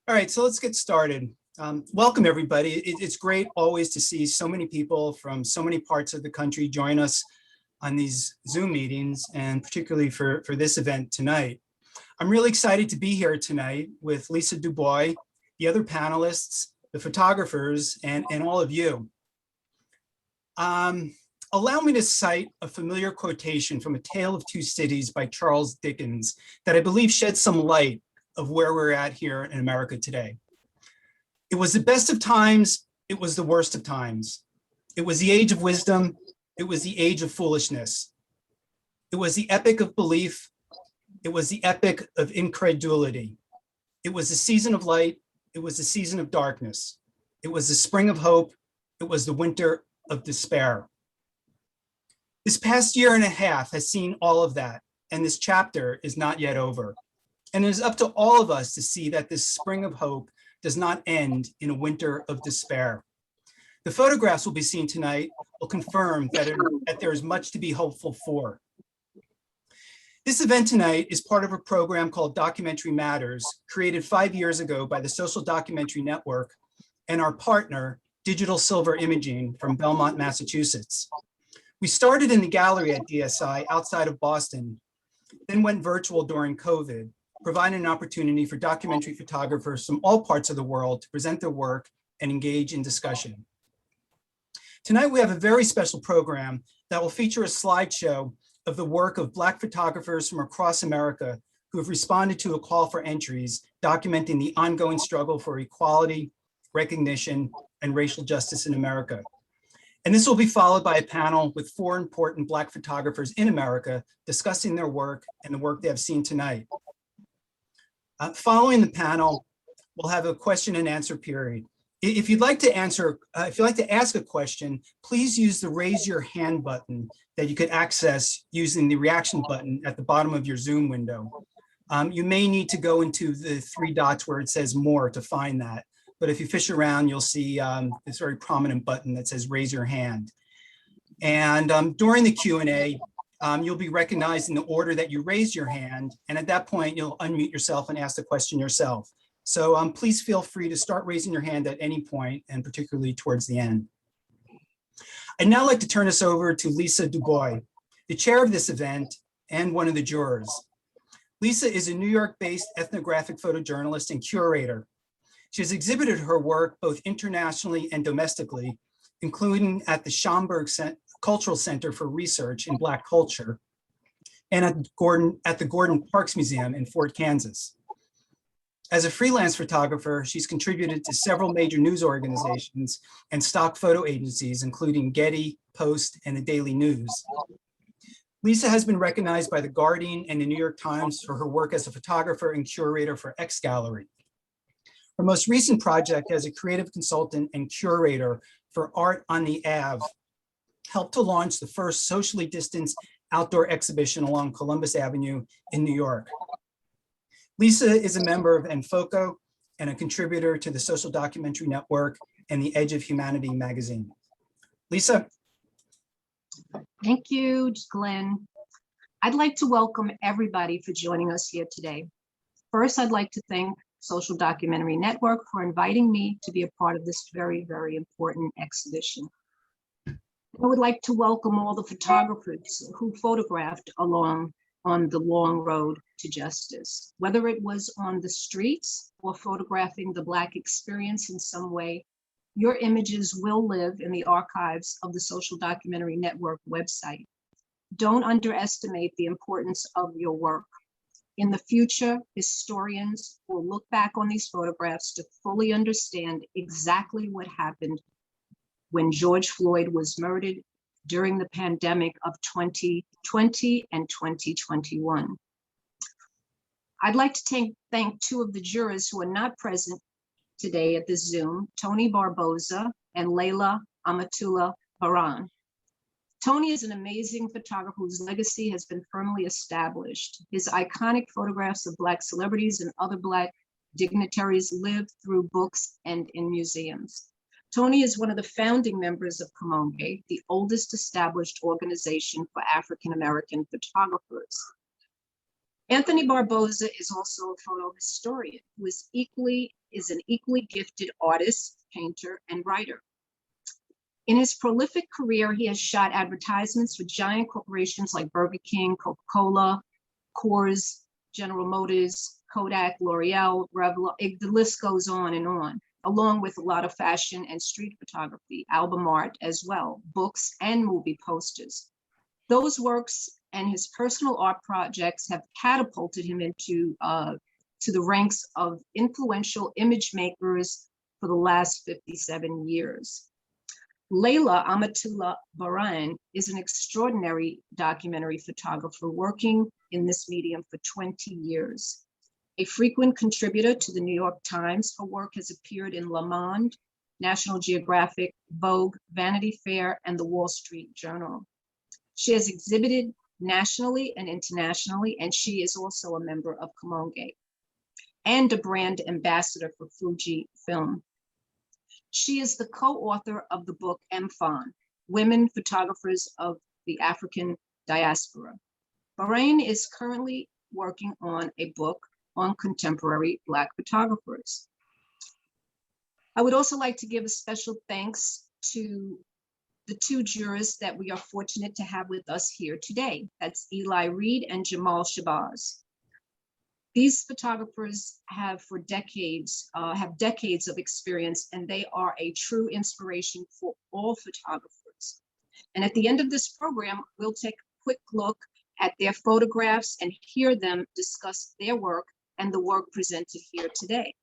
All right, so let's get started. Welcome, everybody. It's great always to see so many people from so many parts of the country join us on these Zoom meetings, and particularly for this event tonight. I'm really excited to be here tonight with Lisa DuBois, the other panelists, the photographers, and all of you. Allow me to cite a familiar quotation from A Tale of Two Cities by Charles Dickens that I believe sheds some light of where we're at here in America today. It was the best of times, it was the worst of times. It was the age of wisdom, it was the age of foolishness. It was the epic of belief, it was the epic of incredulity. It was the season of light, it was the season of darkness. It was the spring of hope, it was the winter of despair. This past year and a half has seen all of that, and this chapter is not yet over. And it is up to all of us to see that this spring of hope does not end in a winter of despair. The photographs we'll be seeing tonight will confirm that there is much to be hopeful for. This event tonight is part of a program called Documentary Matters, created 5 years ago by the Social Documentary Network and our partner, Digital Silver Imaging from Belmont, Massachusetts. We started in the gallery at DSI outside of Boston, then went virtual during COVID, providing an opportunity for documentary photographers from all parts of the world to present their work and engage in discussion. Tonight, we have a very special program that will feature a slideshow of the work of Black photographers from across America who have responded to a call for entries documenting the ongoing struggle for equality, recognition, and racial justice in America. And this will be followed by a panel with 4 important Black photographers in America discussing their work and the work they have seen tonight. Following the panel, we'll have a question and answer period. If you'd like to ask a question, please use the raise your hand button that you could access using the reaction button at the bottom of your Zoom window. You may need to go into the 3 dots where it says more to find that. But if you fish around, you'll see this very prominent button that says raise your hand. And during the Q&A, you'll be recognized in the order that you raise your hand. And at that point, you'll unmute yourself and ask the question yourself. So please feel free to start raising your hand at any point, and particularly towards the end. I'd now like to turn us over to Lisa DuBois, the chair of this event and one of the jurors. Lisa is a New York-based ethnographic photojournalist and curator. She has exhibited her work both internationally and domestically, including at the Schomburg Cultural Center for Research in Black Culture and at the Gordon Parks Museum in Fort Kansas. As a freelance photographer, she's contributed to several major news organizations and stock photo agencies, including Getty, Post, and the Daily News. Lisa has been recognized by The Guardian and the New York Times for her work as a photographer and curator for X Gallery. Her most recent project as a creative consultant and curator for Art on the Ave helped to launch the first socially distanced outdoor exhibition along Columbus Avenue in New York. Lisa is a member of NFOCO and a contributor to the Social Documentary Network and the Edge of Humanity magazine. Lisa. Thank you, Glenn. I'd like to welcome everybody for joining us here today. First, I'd like to thank Social Documentary Network for inviting me to be a part of this very, very important exhibition. I would like to welcome all the photographers who photographed on the long road to justice, whether it was on the streets or photographing the Black experience in some way. Your images will live in the archives of the Social Documentary Network website. Don't underestimate the importance of your work. In the future, historians will look back on these photographs to fully understand exactly what happened when George Floyd was murdered during the pandemic of 2020 and 2021. I'd like to thank 2 of the jurors who are not present today at this Zoom, Tony Barboza and Leila Amatullah Baran. Tony is an amazing photographer whose legacy has been firmly established. His iconic photographs of Black celebrities and other Black dignitaries live through books and in museums. Tony is one of the founding members of Kamonge, the oldest established organization for African-American photographers. Anthony Barboza is also a photo historian who is an equally gifted artist, painter, and writer. In his prolific career, he has shot advertisements for giant corporations like Burger King, Coca-Cola, Coors, General Motors, Kodak, L'Oreal, Revlon. The list goes on, along with a lot of fashion and street photography, album art as well, books and movie posters. Those works and his personal art projects have catapulted him into to the ranks of influential image makers for the last 57 years. Layla Amatullah Bahrain is an extraordinary documentary photographer working in this medium for 20 years. A frequent contributor to the New York Times, her work has appeared in Le Monde, National Geographic, Vogue, Vanity Fair, and the Wall Street Journal. She has exhibited nationally and internationally, and she is also a member of Comonge and a brand ambassador for Fuji Film. She is the co-author of the book MFON, Women Photographers of the African Diaspora. Bahrain is currently working on a book on contemporary Black photographers. I would also like to give a special thanks to the two jurors that we are fortunate to have with us here today. That's Eli Reed and Jamel Shabazz. These photographers have decades of experience, and they are a true inspiration for all photographers. And at the end of this program, we'll take a quick look at their photographs and hear them discuss their work and the work presented here today.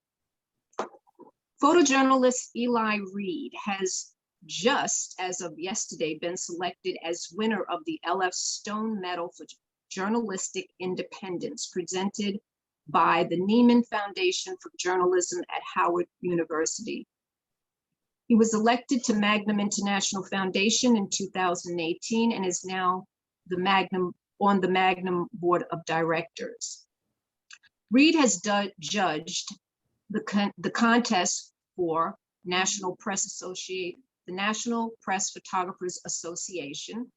Photojournalist Eli Reed has just as of yesterday been selected as winner of the LF Stone Medal for Journalistic Independence, presented by the Neiman Foundation for Journalism at Howard University. He was elected to Magnum International Foundation in 2018 and is now on the Magnum Board of Directors. Reed has judged the contest for the National Press Photographers Association,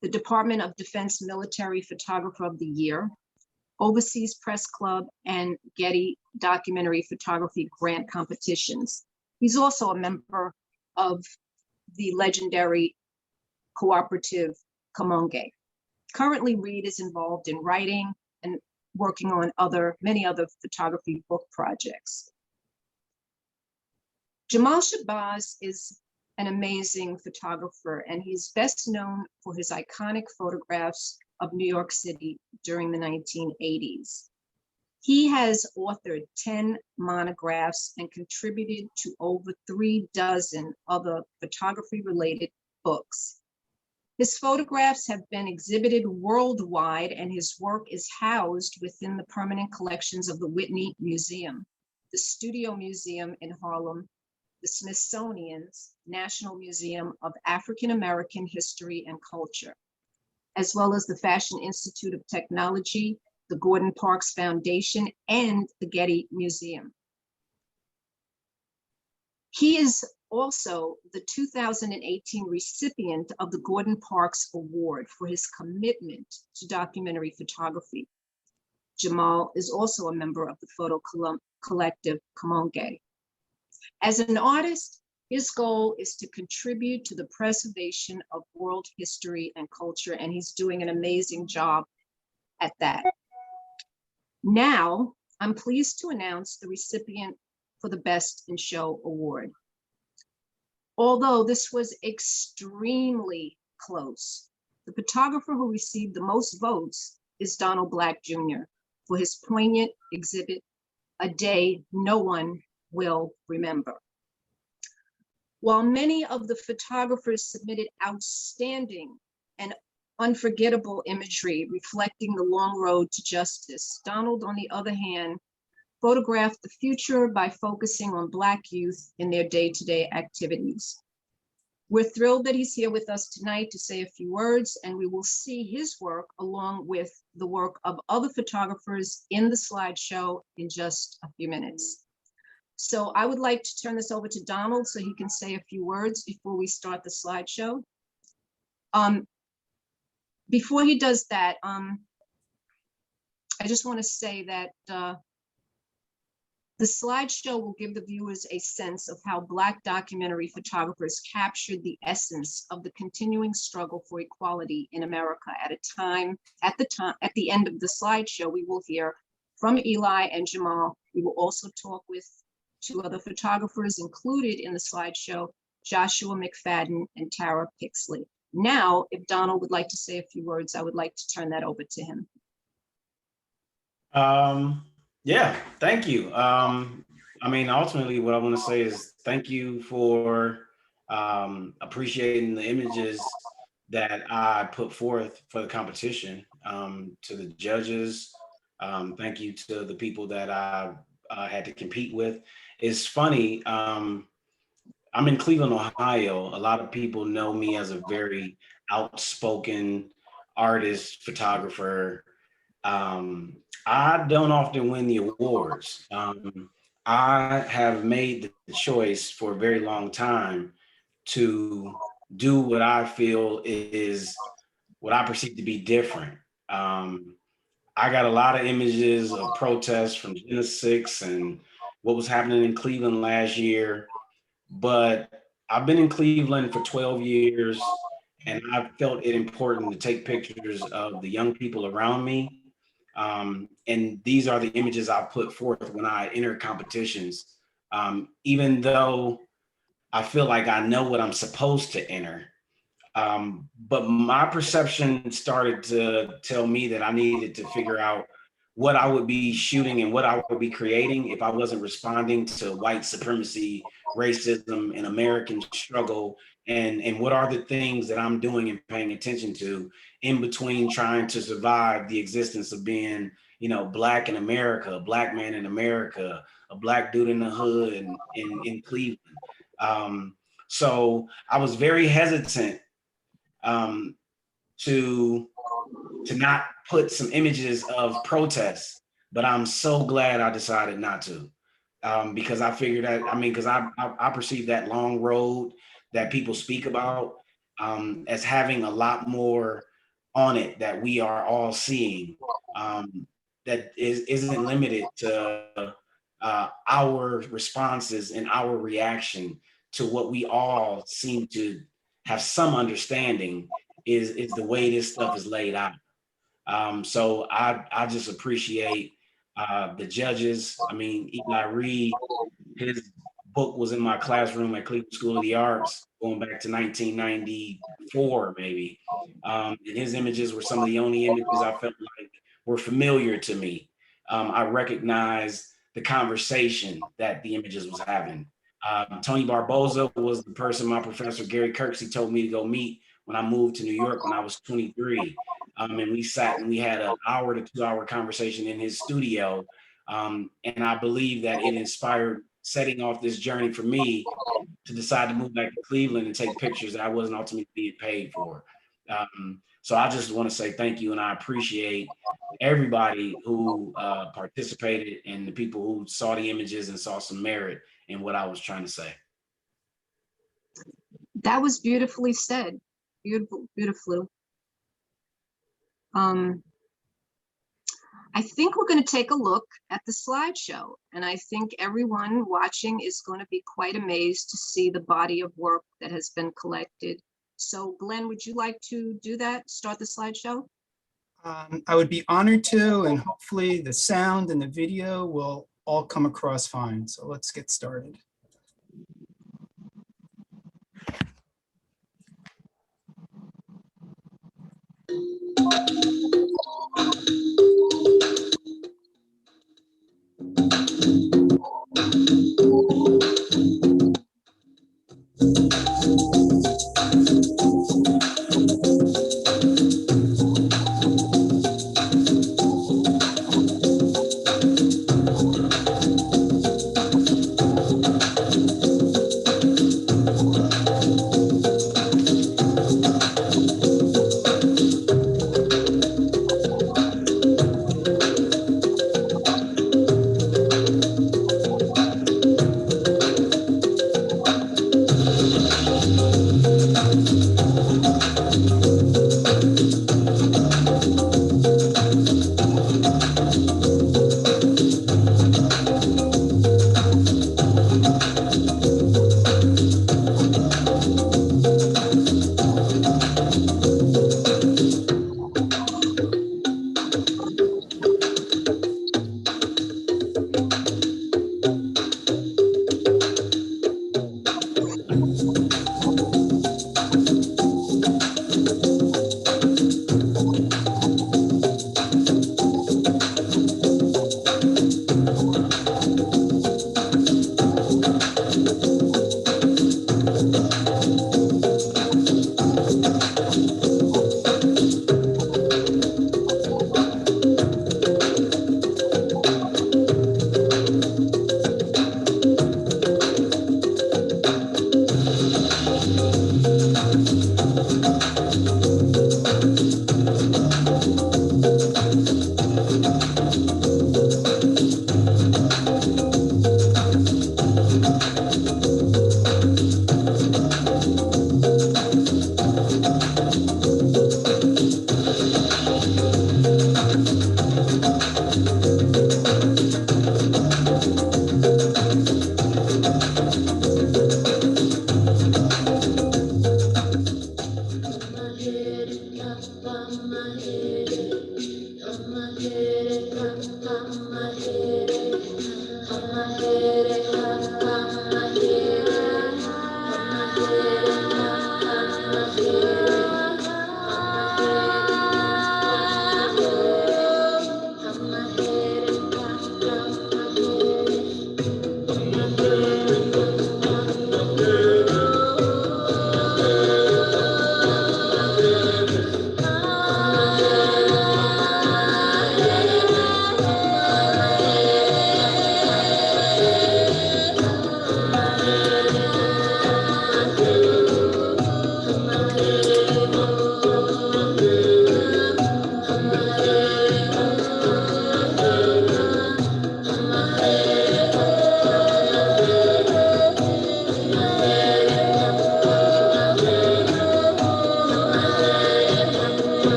the Department of Defense Military Photographer of the Year, Overseas Press Club, and Getty Documentary Photography Grant competitions. He's also a member of the legendary cooperative Comonge. Currently, Reed is involved in writing and working on many other photography book projects. Jamel Shabazz is an amazing photographer, and he's best known for his iconic photographs of New York City during the 1980s. He has authored 10 monographs and contributed to over 36 other photography-related books. His photographs have been exhibited worldwide, and his work is housed within the permanent collections of the Whitney Museum, the Studio Museum in Harlem, the Smithsonian's National Museum of African American History and Culture, as well as the Fashion Institute of Technology, the Gordon Parks Foundation, and the Getty Museum. He is also the 2018 recipient of the Gordon Parks Award for his commitment to documentary photography. Jamel is also a member of the photo collective Comonge. As an artist, his goal is to contribute to the preservation of world history and culture, and he's doing an amazing job at that. Now, I'm pleased to announce the recipient for the Best in Show Award. Although this was extremely close, the photographer who received the most votes is Donald Black Jr. for his poignant exhibit, A Day No One Will Remember. While many of the photographers submitted outstanding and unforgettable imagery reflecting the long road to justice, Donald, on the other hand, photographed the future by focusing on Black youth in their day-to-day activities. We're thrilled that he's here with us tonight to say a few words, and we will see his work along with the work of other photographers in the slideshow in just a few minutes. So I would like to turn this over to Donald so he can say a few words before we start the slideshow. Before he does that, I just want to say that the slideshow will give the viewers a sense of how Black documentary photographers captured the essence of the continuing struggle for equality in America at the end of the slideshow, we will hear from Eli and Jamal. We will also talk with two other photographers included in the slideshow, Joshua McFadden and Tara Pixley. Now, if Donald would like to say a few words, I would like to turn that over to him. Yeah, thank you. I mean, ultimately, what I want to say is thank you for appreciating the images that I put forth for the competition. To the judges, thank you to the people that I had to compete with. It's funny, I'm in Cleveland, Ohio. A lot of people know me as a very outspoken artist, photographer. I don't often win the awards. I have made the choice for a very long time to do what I feel is what I perceive to be different. I got a lot of images of protests from Genesis 6 and what was happening in Cleveland last year, but I've been in Cleveland for 12 years and I felt it important to take pictures of the young people around me. And these are the images I put forth when I enter competitions. Even though I feel like I know what I'm supposed to enter, but my perception started to tell me that I needed to figure out what I would be shooting and what I would be creating if I wasn't responding to white supremacy, racism, and American struggle, and what are the things that I'm doing and paying attention to in between trying to survive the existence of being, you know, Black in America, a Black man in America, a Black dude in the hood in Cleveland. So I was very hesitant to not put some images of protests, but I'm so glad I decided not to, because I figured that, because I perceive that long road that people speak about as having a lot more on it that we are all seeing, that isn't limited to our responses and our reaction to what we all seem to have some understanding is the way this stuff is laid out. So I just appreciate the judges. I mean, Eli Reed, his book was in my classroom at Cleveland School of the Arts going back to 1994, maybe. And his images were some of the only images I felt like were familiar to me. I recognized the conversation that the images was having. Tony Barboza was the person my professor, Gary Kirksey, told me to go meet when I moved to New York when I was 23. And we sat and we had an hour to 2 hour conversation in his studio. And I believe that it inspired setting off this journey for me to decide to move back to Cleveland and take pictures that I wasn't ultimately being paid for. So I just want to say thank you, and I appreciate everybody who participated and the people who saw the images and saw some merit in what I was trying to say. That was beautifully said. Beautiful, beautifully. I think we're going to take a look at the slideshow, and I think everyone watching is going to be quite amazed to see the body of work that has been collected. So Glenn, would you like to do that? Start the slideshow? I would be honored to, and hopefully the sound and the video will all come across fine. So let's get started.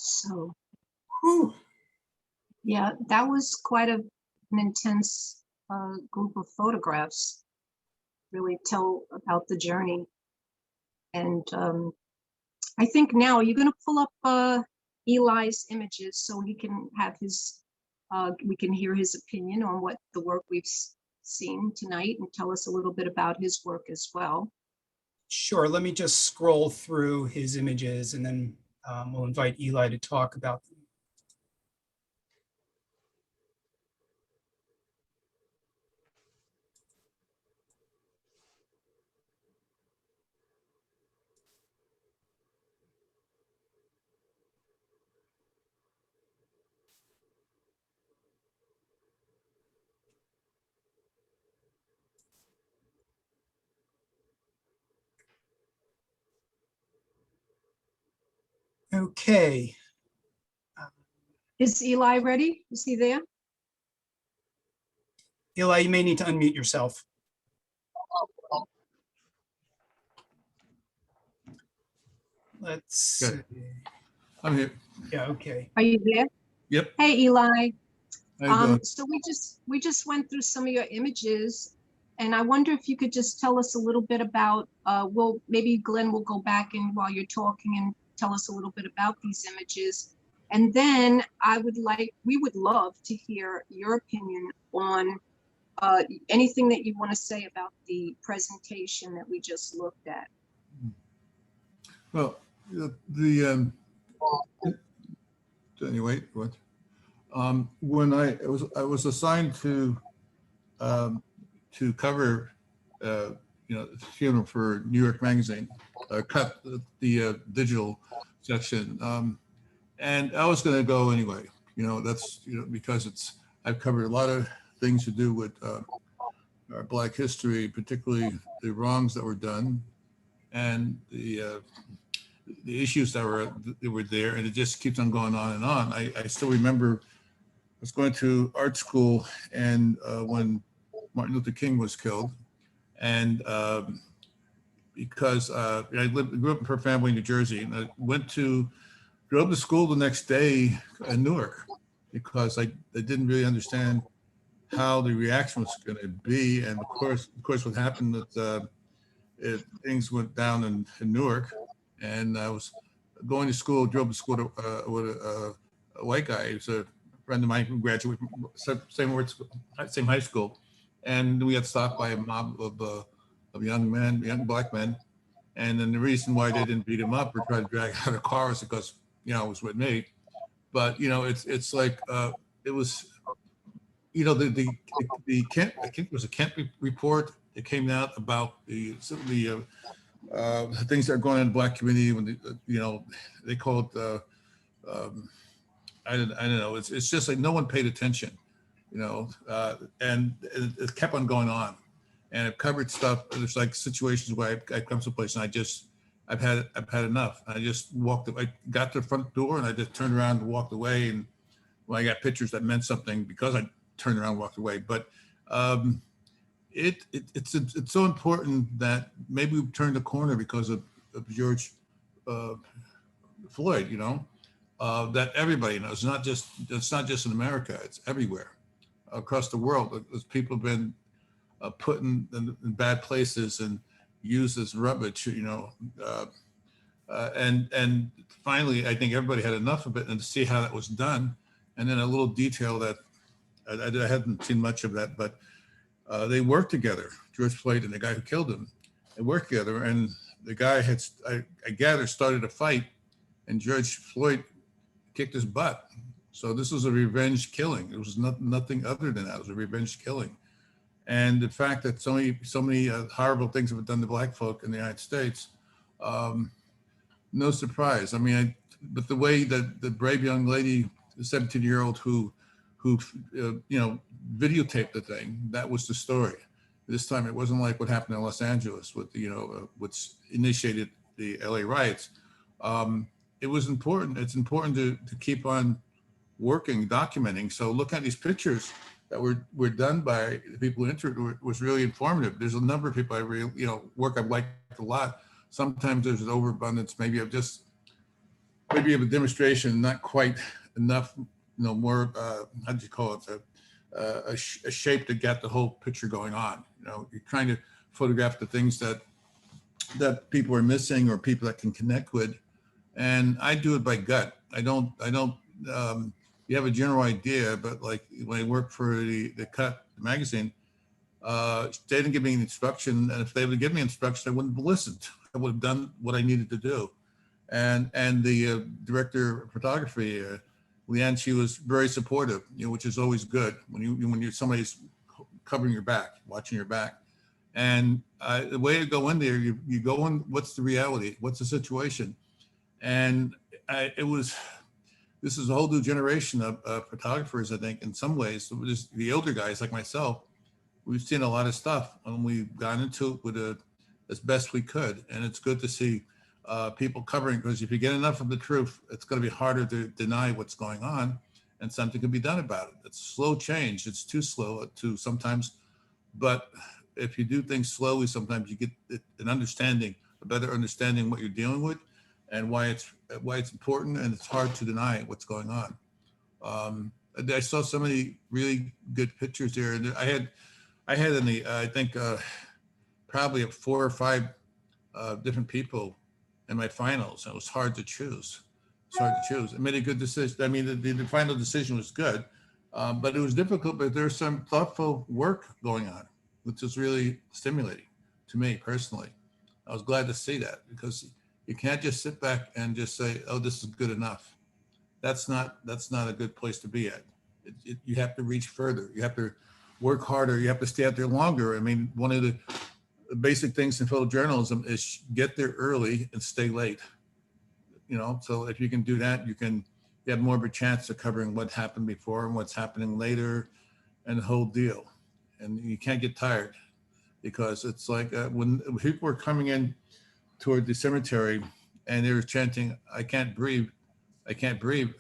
So, Whew. yeah, that was quite an intense group of photographs. Really tell about the journey. And I think now you're going to pull up Eli's images so he can have his, we can hear his opinion on what the work we've seen tonight and tell us a little bit about his work as well. Sure, let me just scroll through his images and then we'll invite Eli to talk about them. Okay. Is Eli ready? Is he there? Eli, you may need to unmute yourself. Let's Good. see. I'm here. Yeah, okay. Are you there? Yep. Hey, Eli. How you doing? So we just went through some of your images, and I wonder if you could just tell us a little bit about. Well, maybe Glenn will go back and while you're talking and tell us a little bit about these images, and then we would love to hear your opinion on anything that you want to say about the presentation that we just looked at. Well, anyway, what? When I was assigned to cover, the funeral for New York Magazine, cut the digital section, and I was going to go anyway. That's because I've covered a lot of things to do with our Black history, particularly the wrongs that were done, and the issues that were there, and it just keeps on going on and on. I still remember I was going to art school, and when Martin Luther King was killed, and because I grew up in a family in New Jersey, and I drove to school the next day in Newark because I didn't really understand how the reaction was going to be, and of course, what happened that things went down in Newark. And I was going to school, drove to school with a white guy. He was a friend of mine who graduated from same high school. And we got stopped by a mob of young Black men. And then the reason why they didn't beat him up or try to drag out of cars because, it was with me. But, it's like, it was, the Kent, I think it was a Kent report that came out about the things that are going on in the Black community when they call it I don't know. It's just like no one paid attention, and it kept on going on, and I've covered stuff. There's like situations where I come someplace and I've had enough. I just I got to the front door and I just turned around and walked away. And I got pictures that meant something because I turned around and walked away. But it's so important that maybe we've turned a corner because of George Floyd, that everybody knows. It's not just in America, it's everywhere across the world. As people have been put in bad places and used as rubbish, and finally, I think everybody had enough of it, and to see how that was done. And then a little detail that I hadn't seen much of that, but they worked together, George Floyd and the guy who killed him. They worked together, and the guy had, I gather, started a fight, and George Floyd kicked his butt. So this was a revenge killing. It was nothing other than that. It was a revenge killing. And the fact that so many horrible things have been done to Black folk in the United States, no surprise. I mean, but the way that the brave young lady, the 17-year-old who videotaped the thing, that was the story. This time it wasn't like what happened in Los Angeles with what's initiated the LA riots. It was important. It's important to keep on working, documenting. So look at these pictures that were done by the people who entered was really informative. There's a number of people I really, work I've liked a lot. Sometimes there's an overabundance maybe of just maybe of a demonstration, not quite enough, more, how do you call it? A shape to get the whole picture going on. You're trying to photograph the things that people are missing or people that can connect with. And I do it by gut. I don't, you have a general idea, but like when I worked for the Cut magazine, they didn't give me an instruction. And if they would give me instruction, I wouldn't have listened. I would have done what I needed to do. And the director of photography, Leanne, she was very supportive, which is always good when you're somebody's covering your back, watching your back. And the way to go in there, you go in, what's the reality? What's the situation? And this is a whole new generation of photographers, I think, in some ways. So just the older guys like myself, we've seen a lot of stuff and we've gone into it with as best we could. And it's good to see people covering, because if you get enough of the truth, it's going to be harder to deny what's going on, and something can be done about it. It's slow change. It's too slow to sometimes, but if you do things slowly, sometimes you get an understanding, a better understanding what you're dealing with and why it's important, and it's hard to deny what's going on. I saw so many really good pictures there, and I had in the I think probably 4 or 5 different people in my finals. It was hard to choose. I made a good decision. I mean, the final decision was good, but it was difficult. But there's some thoughtful work going on, which is really stimulating to me personally. I was glad to see that, because you can't just sit back and just say, "Oh, this is good enough." That's not a good place to be at. You have to reach further. You have to work harder. You have to stay out there longer. I mean, one of the basic things in photojournalism is get there early and stay late. So if you can do that, you have more of a chance of covering what happened before and what's happening later and the whole deal. And you can't get tired, because it's like when people were coming in toward the cemetery and they were chanting, "I can't breathe, I can't breathe."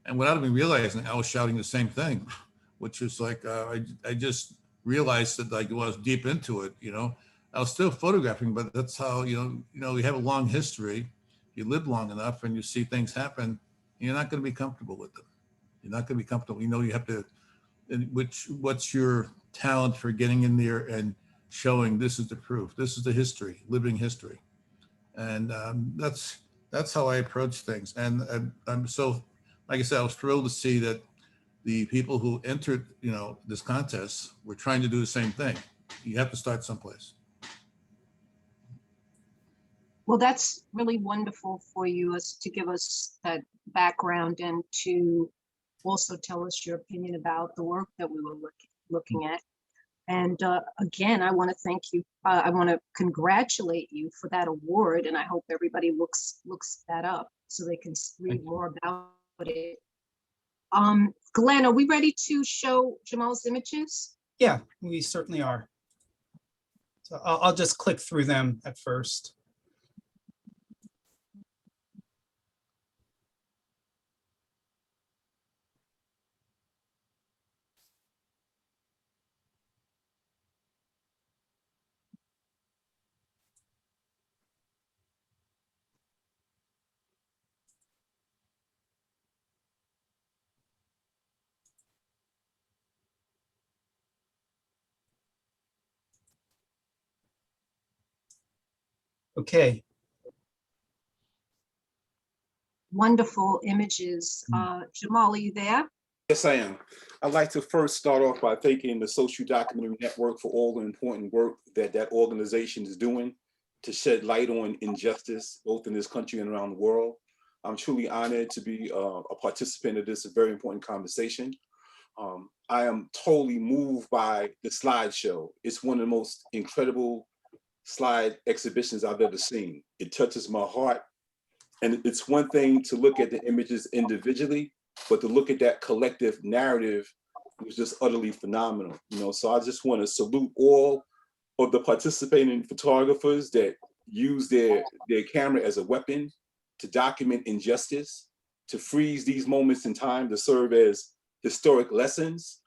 And without even realizing, I was shouting the same thing, which was like, I just realized that I was deep into it, I was still photographing, but that's how, you have a long history. You live long enough and you see things happen, you're not going to be comfortable with them. You're not going to be comfortable. You have to, what's your talent for getting in there and showing this is the proof, this is the history, living history. And that's how I approach things. And I'm so, like I said, I was thrilled to see that the people who entered, this contest were trying to do the same thing. You have to start someplace. Well, that's really wonderful for you to give us that background and to also tell us your opinion about the work that we were looking at. And again, I want to thank you. I want to congratulate you for that award, and I hope everybody looks that up so they can read more about it. Glenn, are we ready to show Jamel's images? Yeah, we certainly are. So I'll just click through them at first. Okay. Wonderful images. Jamal, are you there? Yes, I am. I'd like to first start off by thanking the Social Documentary Network for all the important work that organization is doing to shed light on injustice, both in this country and around the world. I'm truly honored to be a participant of this very important conversation. I am totally moved by the slideshow. It's one of the most incredible slide exhibitions I've ever seen. It touches my heart. And it's one thing to look at the images individually, but to look at that collective narrative was just utterly phenomenal. So I just want to salute all of the participating photographers that use their camera as a weapon to document injustice, to freeze these moments in time to serve as historic lessons.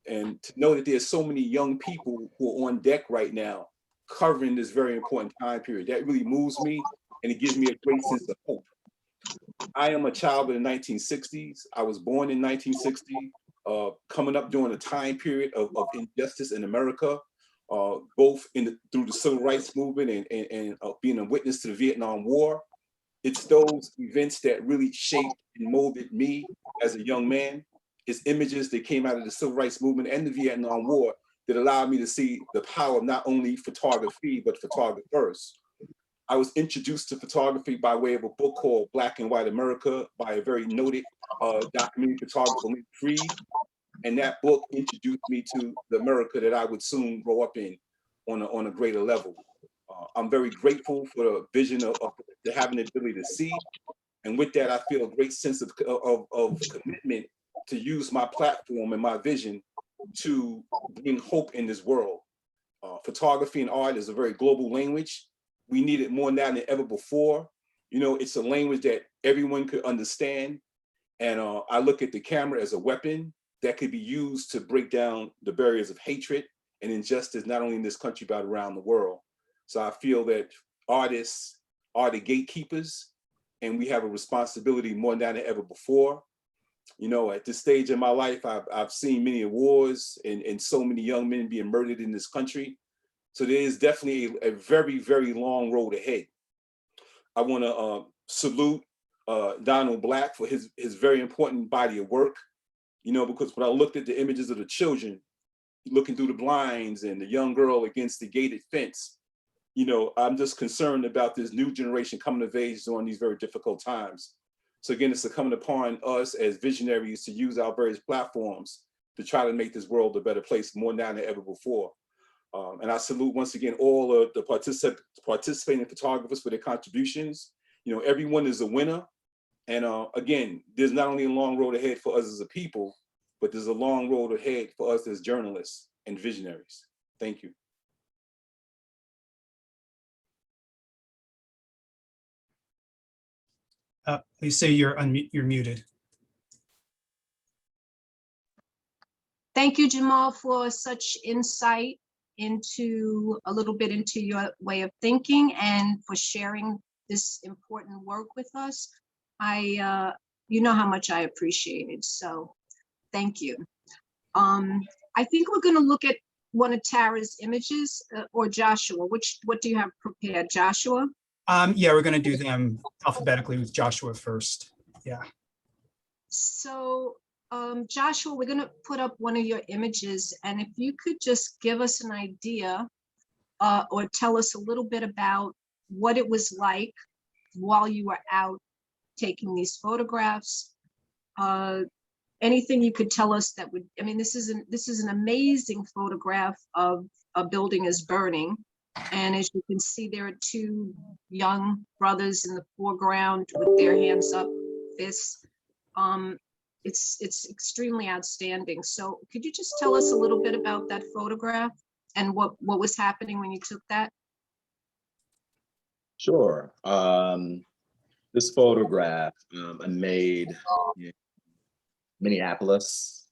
And to know that there's so many young people who are on deck right now covering this very important time period. That really moves me, and it gives me a great sense of hope. I am a child of the 1960s. I was born in 1960, coming up during a time period of injustice in America, both through the civil rights movement and being a witness to the Vietnam War. It's those events that really shaped and molded me as a young man. It's images that came out of the civil rights movement and the Vietnam War that allowed me to see the power of not only photography, but photographers. I was introduced to photography by way of a book called Black and White America by a very noted documentary photographer, Lynn Freed. And that book introduced me to the America that I would soon grow up in on a greater level. I'm very grateful for the vision of having the ability to see. And with that, I feel a great sense of commitment to use my platform and my vision to bring hope in this world. Photography and art is a very global language. We need it more now than ever before. You know, it's a language that everyone could understand. And I look at the camera as a weapon that could be used to break down the barriers of hatred and injustice, not only in this country, but around the world. So I feel that artists are the gatekeepers, and we have a responsibility more now than ever before. You know, at this stage in my life, I've seen many awards and so many young men being murdered in this country. So there is definitely a very, very long road ahead. I want to salute Donald Black for his very important body of work, you know, because when I looked at the images of the children looking through the blinds and the young girl against the gated fence, you know, I'm just concerned about this new generation coming of age during these very difficult times. So again, it's incumbent upon us as visionaries to use our various platforms to try to make this world a better place more now than ever before. And I salute once again all of the participating photographers for their contributions. You know, everyone is a winner. And again, there's not only a long road ahead for us as a people, but there's a long road ahead for us as journalists and visionaries. Thank you. Please say you're muted. Thank you, Jamel, for such insight into a little bit into your way of thinking and for sharing this important work with us. You know how much I appreciate it, so thank you. I think we're going to look at one of Tara's images, or Joshua. What do you have prepared, Joshua? Yeah, we're going to do them alphabetically with Joshua first. Yeah. So, Joshua, we're going to put up one of your images, and if you could just give us an idea or tell us a little bit about what it was like while you were out taking these photographs. Anything you could tell us that would, I mean, this is an amazing photograph of a building is burning. And as you can see, there are two young brothers in the foreground with their hands up, fists. It's extremely outstanding. So could you just tell us a little bit about that photograph and what was happening when you took that? Sure. This photograph I made in Minneapolis,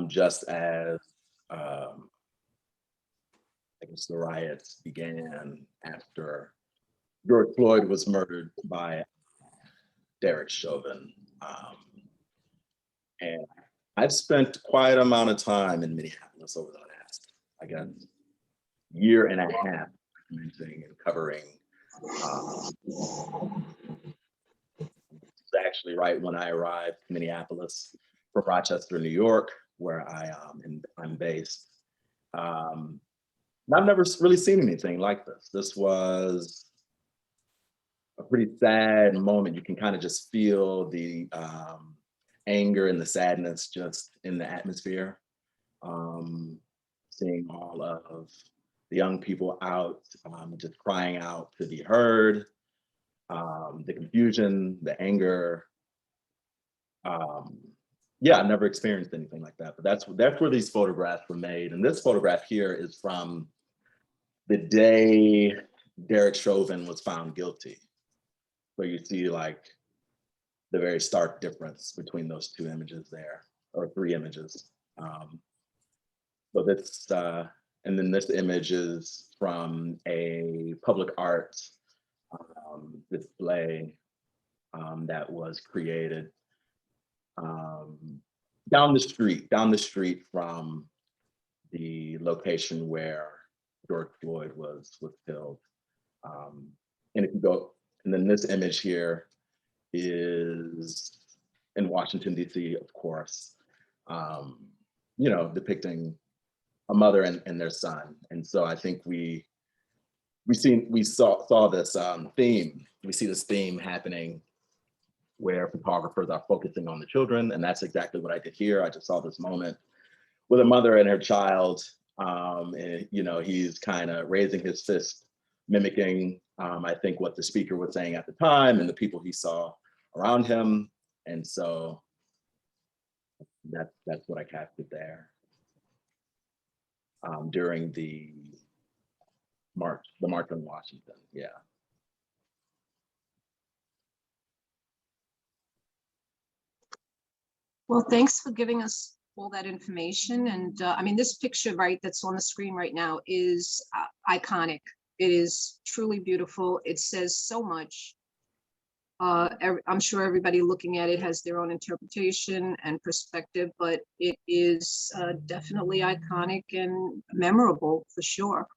just as I guess the riots began after George Floyd was murdered by Derek Chauvin. And I've spent quite an amount of time in Minneapolis over the last, I guess, year and a half documenting and covering. It's actually right when I arrived in Minneapolis from Rochester, New York, where I'm based. I've never really seen anything like this. This was a pretty sad moment. You can kind of just feel the anger and the sadness just in the atmosphere. Seeing all of the young people out, just crying out to be heard, the confusion, the anger. Yeah, I've never experienced anything like that, but that's where these photographs were made. And this photograph here is from the day Derek Chauvin was found guilty. So you see like the very stark difference between those two images there, or three images. So this, and then this image is from a public art display that was created down the street from the location where George Floyd was killed. And if you go, and then this image here is in Washington, D.C., of course, you know, depicting a mother and their son. And so I think we saw this theme. We see this theme happening where photographers are focusing on the children, and that's exactly what I did here. I just saw this moment with a mother and her child, and you know, he's kind of raising his fist, mimicking, I think, what the speaker was saying at the time and the people he saw around him. And so that's what I captured there during the march on Washington. Yeah. Well, thanks for giving us all that information. And I mean, this picture, right, that's on the screen right now is iconic. It is truly beautiful. It says so much. I'm sure everybody looking at it has their own interpretation and perspective, but it is definitely iconic and memorable for sure.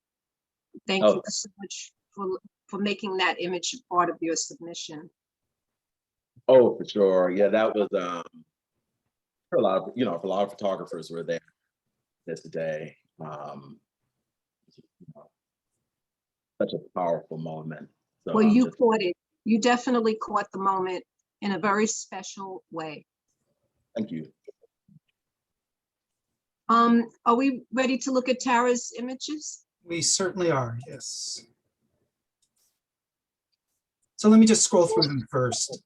Thank you so much for making that image a part of your submission. Oh, for sure. Yeah, that was for a lot of photographers were there this day. Such a powerful moment. So, well, you caught it. You definitely caught the moment in a very special way. Thank you. Are we ready to look at Tara's images? We certainly are, yes. So let me just scroll through them first.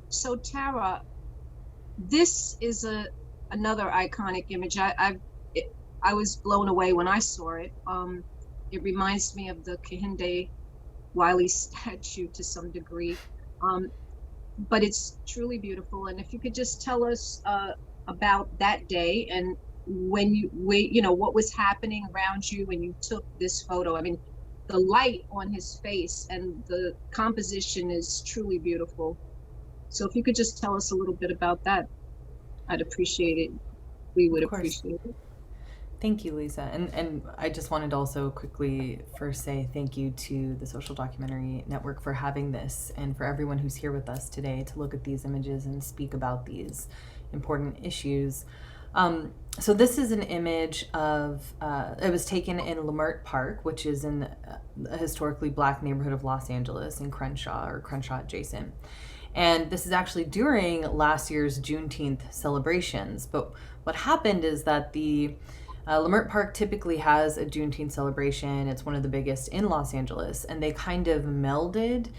So Tara, this is another iconic image. I was blown away when I saw it. It reminds me of the Kehinde Wiley statue to some degree, but it's truly beautiful. And if you could just tell us about that day and when you know, what was happening around you when you took this photo. I mean, the light on his face and the composition is truly beautiful. So if you could just tell us a little bit about that, I'd appreciate it. We would appreciate it. Thank you, Lisa. And I just wanted to also quickly first say thank you to the Social Documentary Network for having this, and for everyone who's here with us today to look at these images and speak about these important issues. So this is an image of, it was taken in Leimert Park, which is in a historically Black neighborhood of Los Angeles in Crenshaw or Crenshaw adjacent. And this is actually during last year's Juneteenth celebrations. But what happened is that the Leimert Park typically has a Juneteenth celebration. It's one of the biggest in Los Angeles. And they kind of melded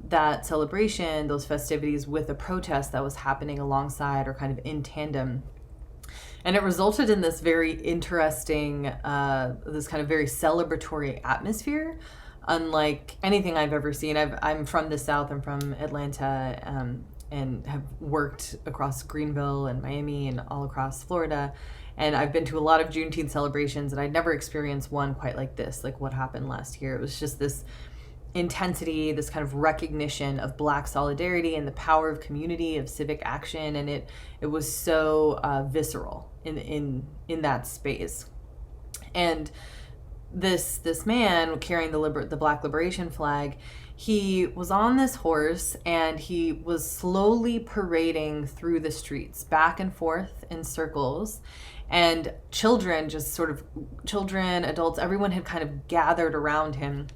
that celebration, those festivities, with a protest that was happening alongside or kind of in tandem. And it resulted in this very interesting, this kind of very celebratory atmosphere, unlike anything I've ever seen. I'm from the South, I'm from Atlanta, and have worked across Greenville and Miami and all across Florida. And I've been to a lot of Juneteenth celebrations, and I'd never experienced one quite like this, like what happened last year. It was just this intensity, this kind of recognition of Black solidarity and the power of community, of civic action, and it was so visceral in that space. And this man carrying the Black liberation flag, he was on this horse and he was slowly parading through the streets, back and forth in circles. And children, adults, everyone had kind of gathered around him.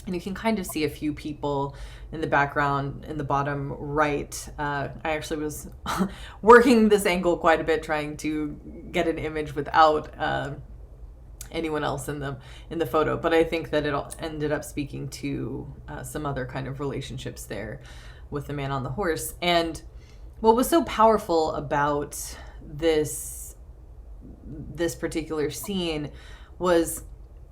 And you can kind of see a few people in the background in the bottom right. I actually was working this angle quite a bit, trying to get an image without anyone else in the photo. But I think that it all ended up speaking to some other kind of relationships there with the man on the horse. And what was so powerful about this particular scene was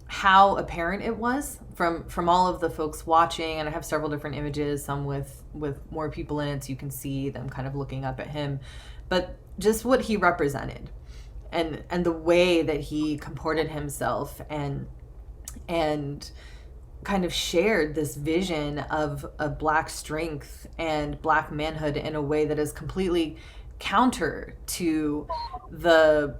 how apparent it was from all of the folks watching. And I have several different images, some with more people in it, so you can see them kind of looking up at him, but just what he represented and the way that he comported himself and kind of shared this vision of Black strength and Black manhood in a way that is completely counter to the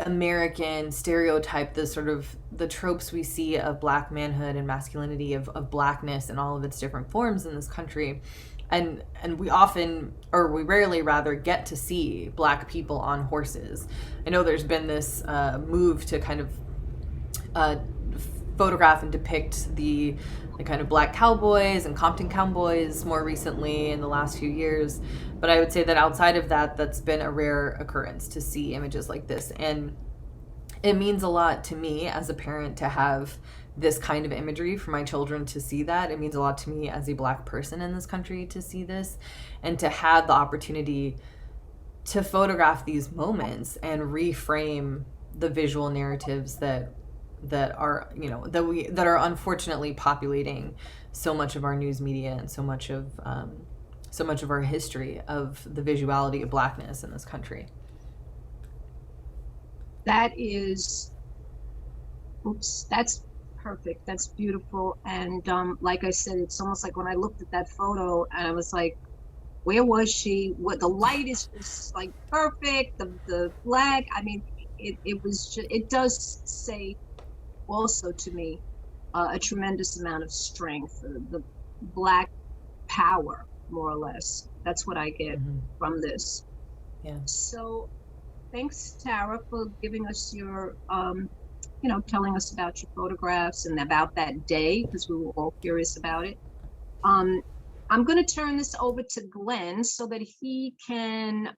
American stereotype, the sort of the tropes we see of Black manhood and masculinity, of Blackness in all of its different forms in this country. And we often, or we rarely rather, get to see Black people on horses. I know there's been this move to kind of photograph and depict the kind of Black cowboys and Compton cowboys more recently in the last few years. But I would say that outside of that, that's been a rare occurrence to see images like this. And it means a lot to me as a parent to have this kind of imagery for my children to see that. It means a lot to me as a Black person in this country to see this and to have the opportunity to photograph these moments and reframe the visual narratives that are, you know, that are unfortunately populating so much of our news media and so much of our history of the visuality of Blackness in this country. That's perfect. That's beautiful. And like I said, it's almost like when I looked at that photo and I was like, where was she? What, the light is just like perfect. The flag. I mean, it was just, it does say also to me a tremendous amount of strength, the Black power, more or less. That's what I get from this. Yeah. So thanks, Tara, for giving us your, telling us about your photographs and about that day, because we were all curious about it. I'm going to turn this over to Glenn so that he can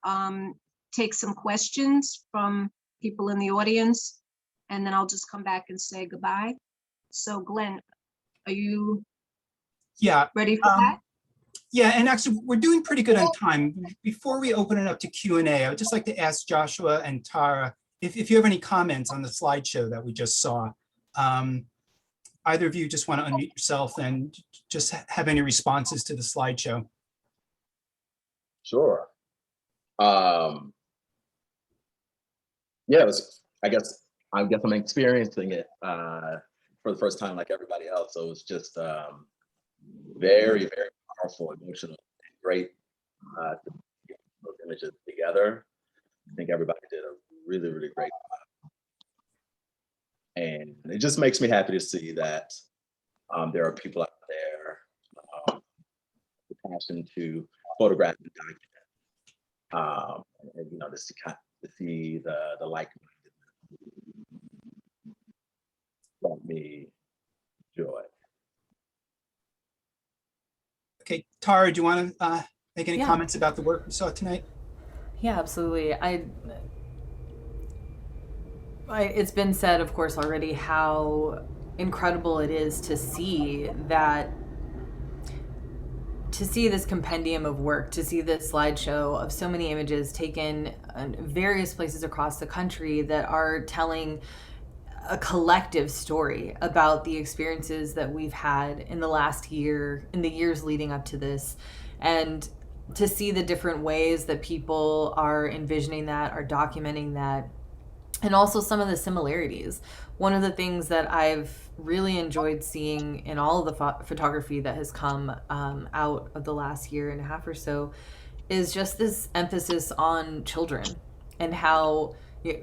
take some questions from people in the audience, and then I'll just come back and say goodbye. So Glenn, are you ready for that? Yeah, and actually we're doing pretty good on time. Before we open it up to Q&A, I would just like to ask Joshua and Tara if you have any comments on the slideshow that we just saw. Either of you just want to unmute yourself and just have any responses to the slideshow. Sure. Yeah, I guess I'm experiencing it for the first time like everybody else. So it's just very, very powerful, emotional, great to get those images together. I think everybody did a really, really great job. And it just makes me happy to see that there are people out there with passion to photograph and document. And to see the like-mindedness brought me joy. Okay, Tara, do you want to make any comments about the work we saw tonight? Yeah, absolutely. It's been said, of course, already how incredible it is to see this compendium of work, to see this slideshow of so many images taken in various places across the country that are telling a collective story about the experiences that we've had in the last year, in the years leading up to this, and to see the different ways that people are envisioning that, are documenting that, and also some of the similarities. One of the things that I've really enjoyed seeing in all of the photography that has come out of the last year and a half or so is just this emphasis on children and how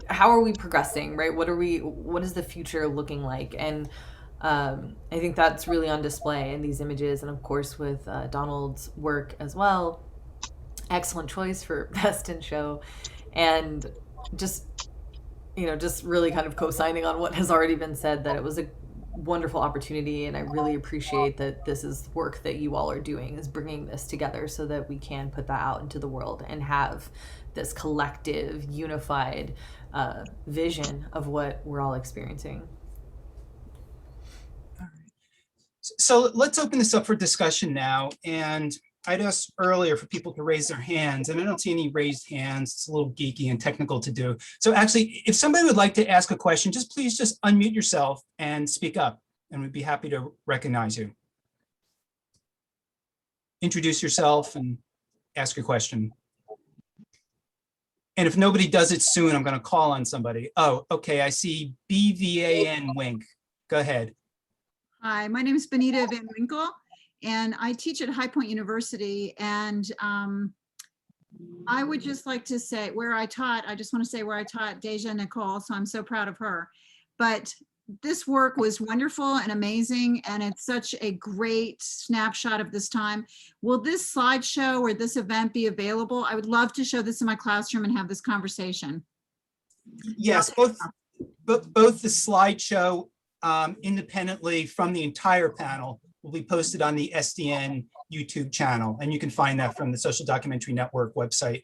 are we progressing, right? What is the future looking like? And I think that's really on display in these images, and of course with Donald's work as well. Excellent choice for Best in Show, and just really kind of co-signing on what has already been said, that it was a wonderful opportunity, and I really appreciate that this is work that you all are doing, is bringing this together so that we can put that out into the world and have this collective, unified vision of what we're all experiencing. All right. So let's open this up for discussion now. And I'd asked earlier for people to raise their hands, and I don't see any raised hands. It's a little geeky and technical to do. So actually, if somebody would like to ask a question, please just unmute yourself and speak up, and we'd be happy to recognize you. Introduce yourself and ask your question. And if nobody does it soon, I'm going to call on somebody. Oh, okay. I see BVAN Wink. Go ahead. Hi, my name is Benita Van Winkle, and I teach at High Point University. And I would just like to say where I taught, I just want to say where I taught Deja Nicole, so I'm so proud of her. But this work was wonderful and amazing, and it's such a great snapshot of this time. Will this slideshow or this event be available? I would love to show this in my classroom and have this conversation. Yes, both the slideshow independently from the entire panel will be posted on the SDN YouTube channel, and you can find that from the Social Documentary Network website.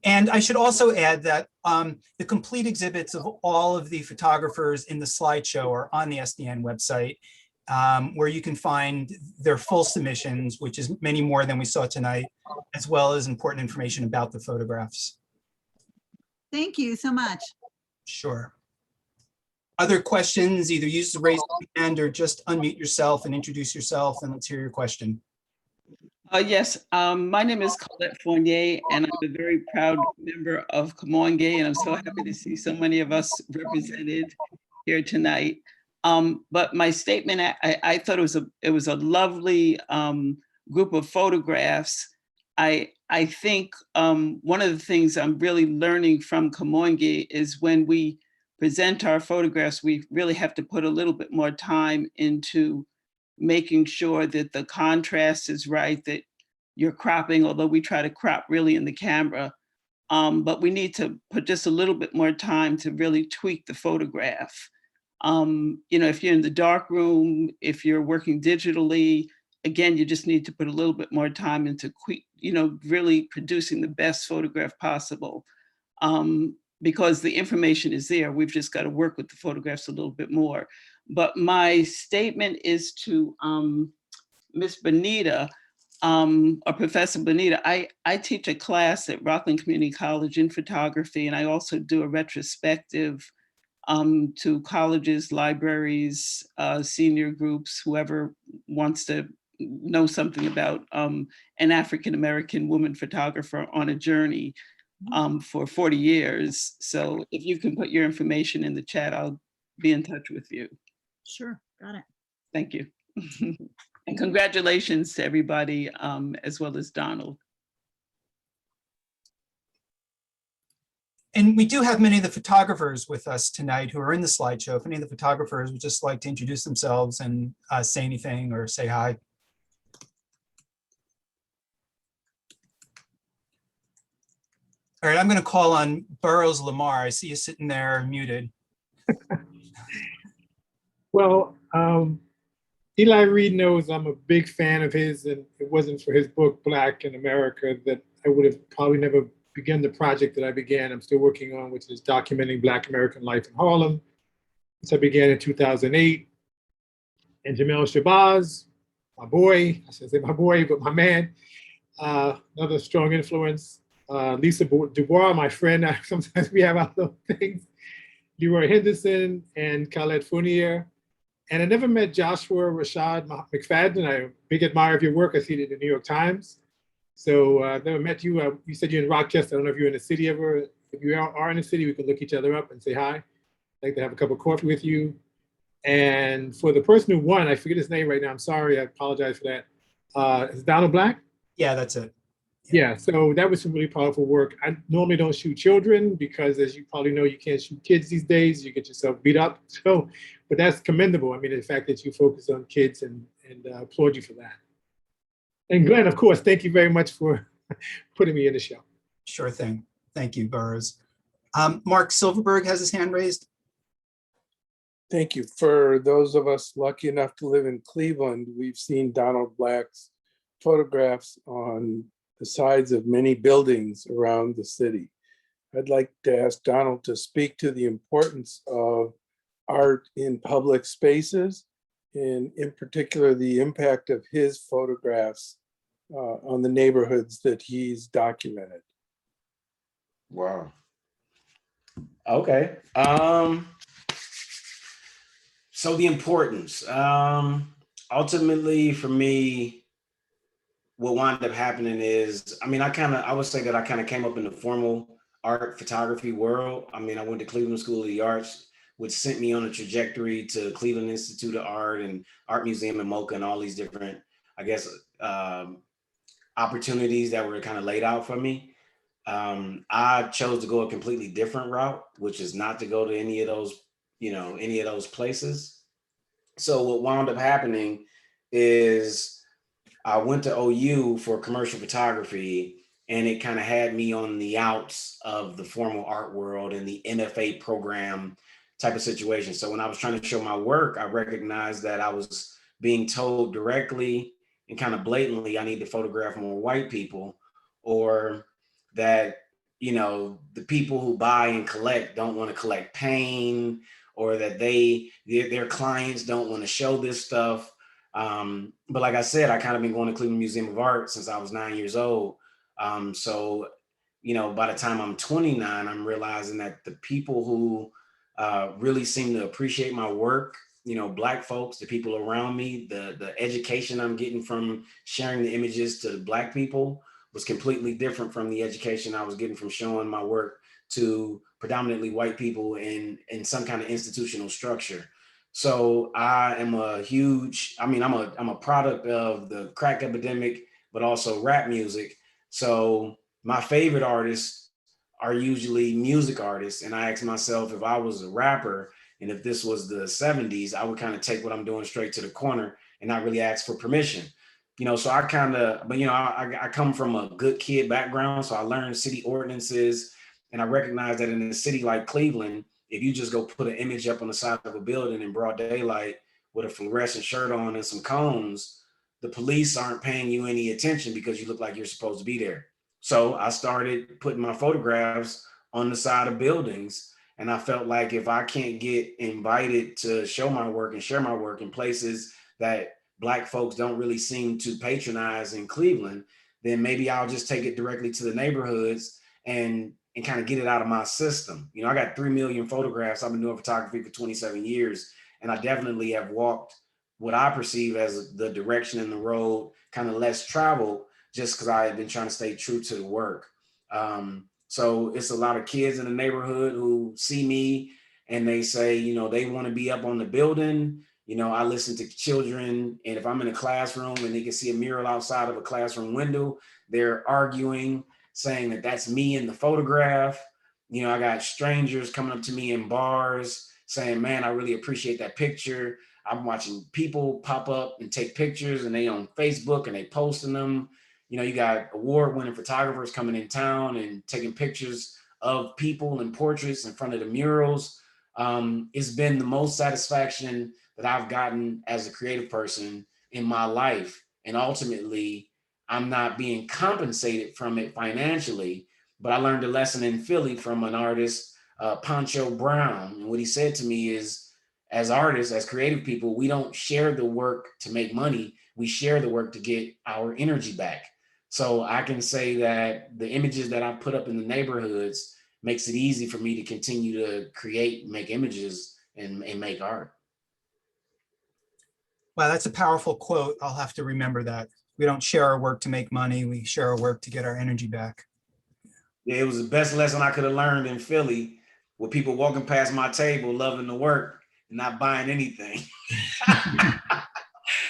And I should also add that the complete exhibits of all of the photographers in the slideshow are on the SDN website, where you can find their full submissions, which is many more than we saw tonight, as well as important information about the photographs. Thank you so much. Sure. Other questions, either use the raise hand or just unmute yourself and introduce yourself, and let's hear your question. Yes, my name is Colette Fournier, and I'm a very proud member of Comonge, and I'm so happy to see so many of us represented here tonight. But my statement, I thought it was a lovely group of photographs. I think one of the things I'm really learning from Comonge is when we present our photographs, we really have to put a little bit more time into making sure that the contrast is right, that you're cropping, although we try to crop really in the camera. But we need to put just a little bit more time to really tweak the photograph. If you're in the dark room, if you're working digitally, again, you just need to put a little bit more time into really producing the best photograph possible. Because the information is there. We've just got to work with the photographs a little bit more. But my statement is to Miss Benita, or Professor Benita. I teach a class at Rockland Community College in photography, and I also do a retrospective to colleges, libraries, senior groups, whoever wants to know something about an African-American woman photographer on a journey for 40 years. So if you can put your information in the chat, I'll be in touch with you. Sure, got it. Thank you. And congratulations to everybody, as well as Donald. And we do have many of the photographers with us tonight who are in the slideshow. If any of the photographers would just like to introduce themselves and say anything or say hi. All right, I'm going to call on Burroughs Lamar. I see you sitting there muted. Well, Eli Reed knows I'm a big fan of his, and it wasn't for his book, Black in America, that I would have probably never begun the project that I began. I'm still working on, which is documenting Black American life in Harlem, which I began in 2008. And Jamel Shabazz, my boy, I shouldn't say my boy, but my man, another strong influence. Lisa DuBois, my friend, sometimes we have our little things. Leroy Henderson and Colette Fournier. And I never met Joshua Rashaad McFadden. I'm a big admirer of your work. I see it in the New York Times. So I've never met you. You said you're in Rochester. I don't know if you're in the city ever. If you are in the city, we can look each other up and say hi. I'd like to have a cup of coffee with you. And for the person who won, I forget his name right now. I'm sorry. I apologize for that. Is Donald Black? Yeah, that's it. Yeah, so that was some really powerful work. I normally don't shoot children because, as you probably know, you can't shoot kids these days. You get yourself beat up. So, but that's commendable. I mean, the fact that you focus on kids, and applaud you for that. And Glenn, of course, thank you very much for putting me in the show. Sure thing. Thank you, Burroughs. Mark Silverberg has his hand raised. Thank you. For those of us lucky enough to live in Cleveland, we've seen Donald Black's photographs on the sides of many buildings around the city. I'd like to ask Donald to speak to the importance of art in public spaces, and in particular, the impact of his photographs on the neighborhoods that he's documented. Wow. Okay. So the importance, ultimately for me, what wound up happening is, I mean, I would say that I kind of came up in the formal art photography world. I mean, I went to Cleveland School of the Arts, which sent me on a trajectory to Cleveland Institute of Art and Art Museum in Mocha and all these different, I guess, opportunities that were kind of laid out for me. I chose to go a completely different route, which is not to go to any of those places. So what wound up happening is I went to OU for commercial photography, and it kind of had me on the outs of the formal art world and the MFA program type of situation. So when I was trying to show my work, I recognized that I was being told directly and kind of blatantly, I need to photograph more white people, or that, the people who buy and collect don't want to collect pain, or that their clients don't want to show this stuff. But like I said, I kind of been going to Cleveland Museum of Art since I was 9 years old. So, by the time I'm 29, I'm realizing that the people who really seem to appreciate my work, Black folks, the people around me, the education I'm getting from sharing the images to Black people was completely different from the education I was getting from showing my work to predominantly white people in some kind of institutional structure. So I'm a product of the crack epidemic, but also rap music. So my favorite artists are usually music artists. And I ask myself, if I was a rapper and if this was the 70s, I would kind of take what I'm doing straight to the corner and not really ask for permission. So I come from a good kid background. So I learned city ordinances, and I recognize that in a city like Cleveland, if you just go put an image up on the side of a building in broad daylight with a fluorescent shirt on and some cones, the police aren't paying you any attention because you look like you're supposed to be there. So I started putting my photographs on the side of buildings. And I felt like if I can't get invited to show my work and share my work in places that Black folks don't really seem to patronize in Cleveland, then maybe I'll just take it directly to the neighborhoods and kind of get it out of my system. I got 3 million photographs. I've been doing photography for 27 years, and I definitely have walked what I perceive as the direction in the road, kind of less traveled, just because I have been trying to stay true to the work. So it's a lot of kids in the neighborhood who see me and they say, they want to be up on the building. I listen to children, and if I'm in a classroom and they can see a mural outside of a classroom window, they're arguing, saying that that's me in the photograph. I got strangers coming up to me in bars saying, man, I really appreciate that picture. I'm watching people pop up and take pictures, and they on Facebook and they posting them. You got award-winning photographers coming in town and taking pictures of people and portraits in front of the murals. It's been the most satisfaction that I've gotten as a creative person in my life. And ultimately, I'm not being compensated from it financially, but I learned a lesson in Philly from an artist, Pancho Brown. And what he said to me is, as artists, as creative people, we don't share the work to make money. We share the work to get our energy back. So I can say that the images that I put up in the neighborhoods makes it easy for me to continue to create, make images and make art. Wow, that's a powerful quote. I'll have to remember that. We don't share our work to make money. We share our work to get our energy back. Yeah, it was the best lesson I could have learned in Philly, with people walking past my table, loving the work and not buying anything.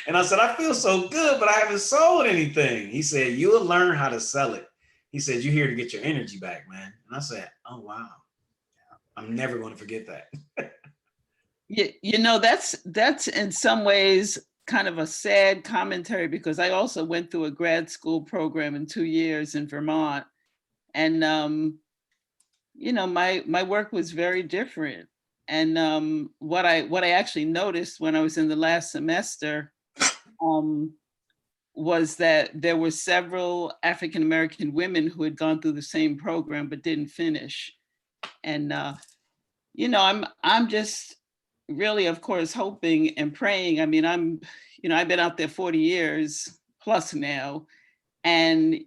And I said, I feel so good, but I haven't sold anything. He said, you'll learn how to sell it. He said, you're here to get your energy back, man. And I said, oh, wow. I'm never going to forget that. That's in some ways kind of a sad commentary, because I also went through a grad school program in 2 years in Vermont. And, my work was very different. And what I actually noticed when I was in the last semester was that there were several African-American women who had gone through the same program but didn't finish. And, I'm just really, of course, hoping and praying. I mean, I've been out there 40 years plus now. And,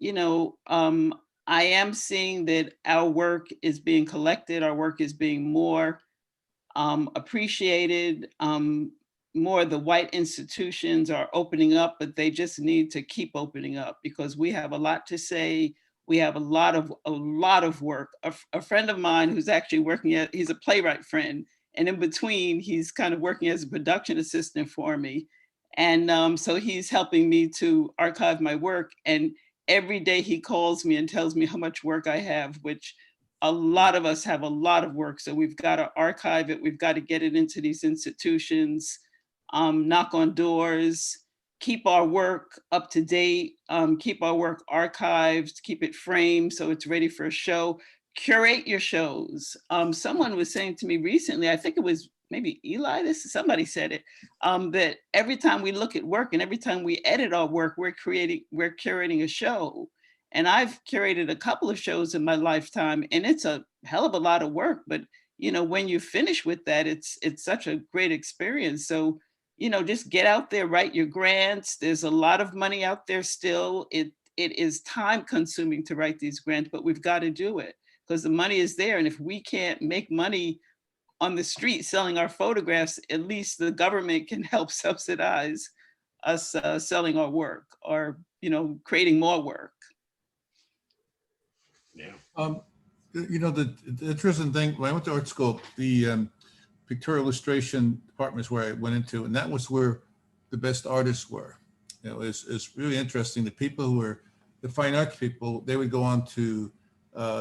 I am seeing that our work is being collected, our work is being more appreciated. More of the white institutions are opening up, but they just need to keep opening up because we have a lot to say. We have a lot of work. A friend of mine who's actually he's a playwright friend, and in between, he's kind of working as a production assistant for me. And so he's helping me to archive my work. And every day he calls me and tells me how much work I have, which a lot of us have a lot of work. So we've got to archive it. We've got to get it into these institutions, knock on doors, keep our work up to date, keep our work archived, keep it framed so it's ready for a show. Curate your shows. Someone was saying to me recently, I think it was maybe Eli, somebody said it, that every time we look at work and every time we edit our work, we're curating a show. And I've curated a couple of shows in my lifetime, and it's a hell of a lot of work. But when you finish with that, it's such a great experience. So just get out there, write your grants. There's a lot of money out there still. It is time consuming to write these grants, but we've got to do it because the money is there. And if we can't make money on the street selling our photographs, at least the government can help subsidize us selling our work or creating more work. Yeah. The interesting thing, when I went to art school, the pictorial illustration department is where I went into, and that was where the best artists were. It's really interesting. The people who were the fine arts people, they would go on to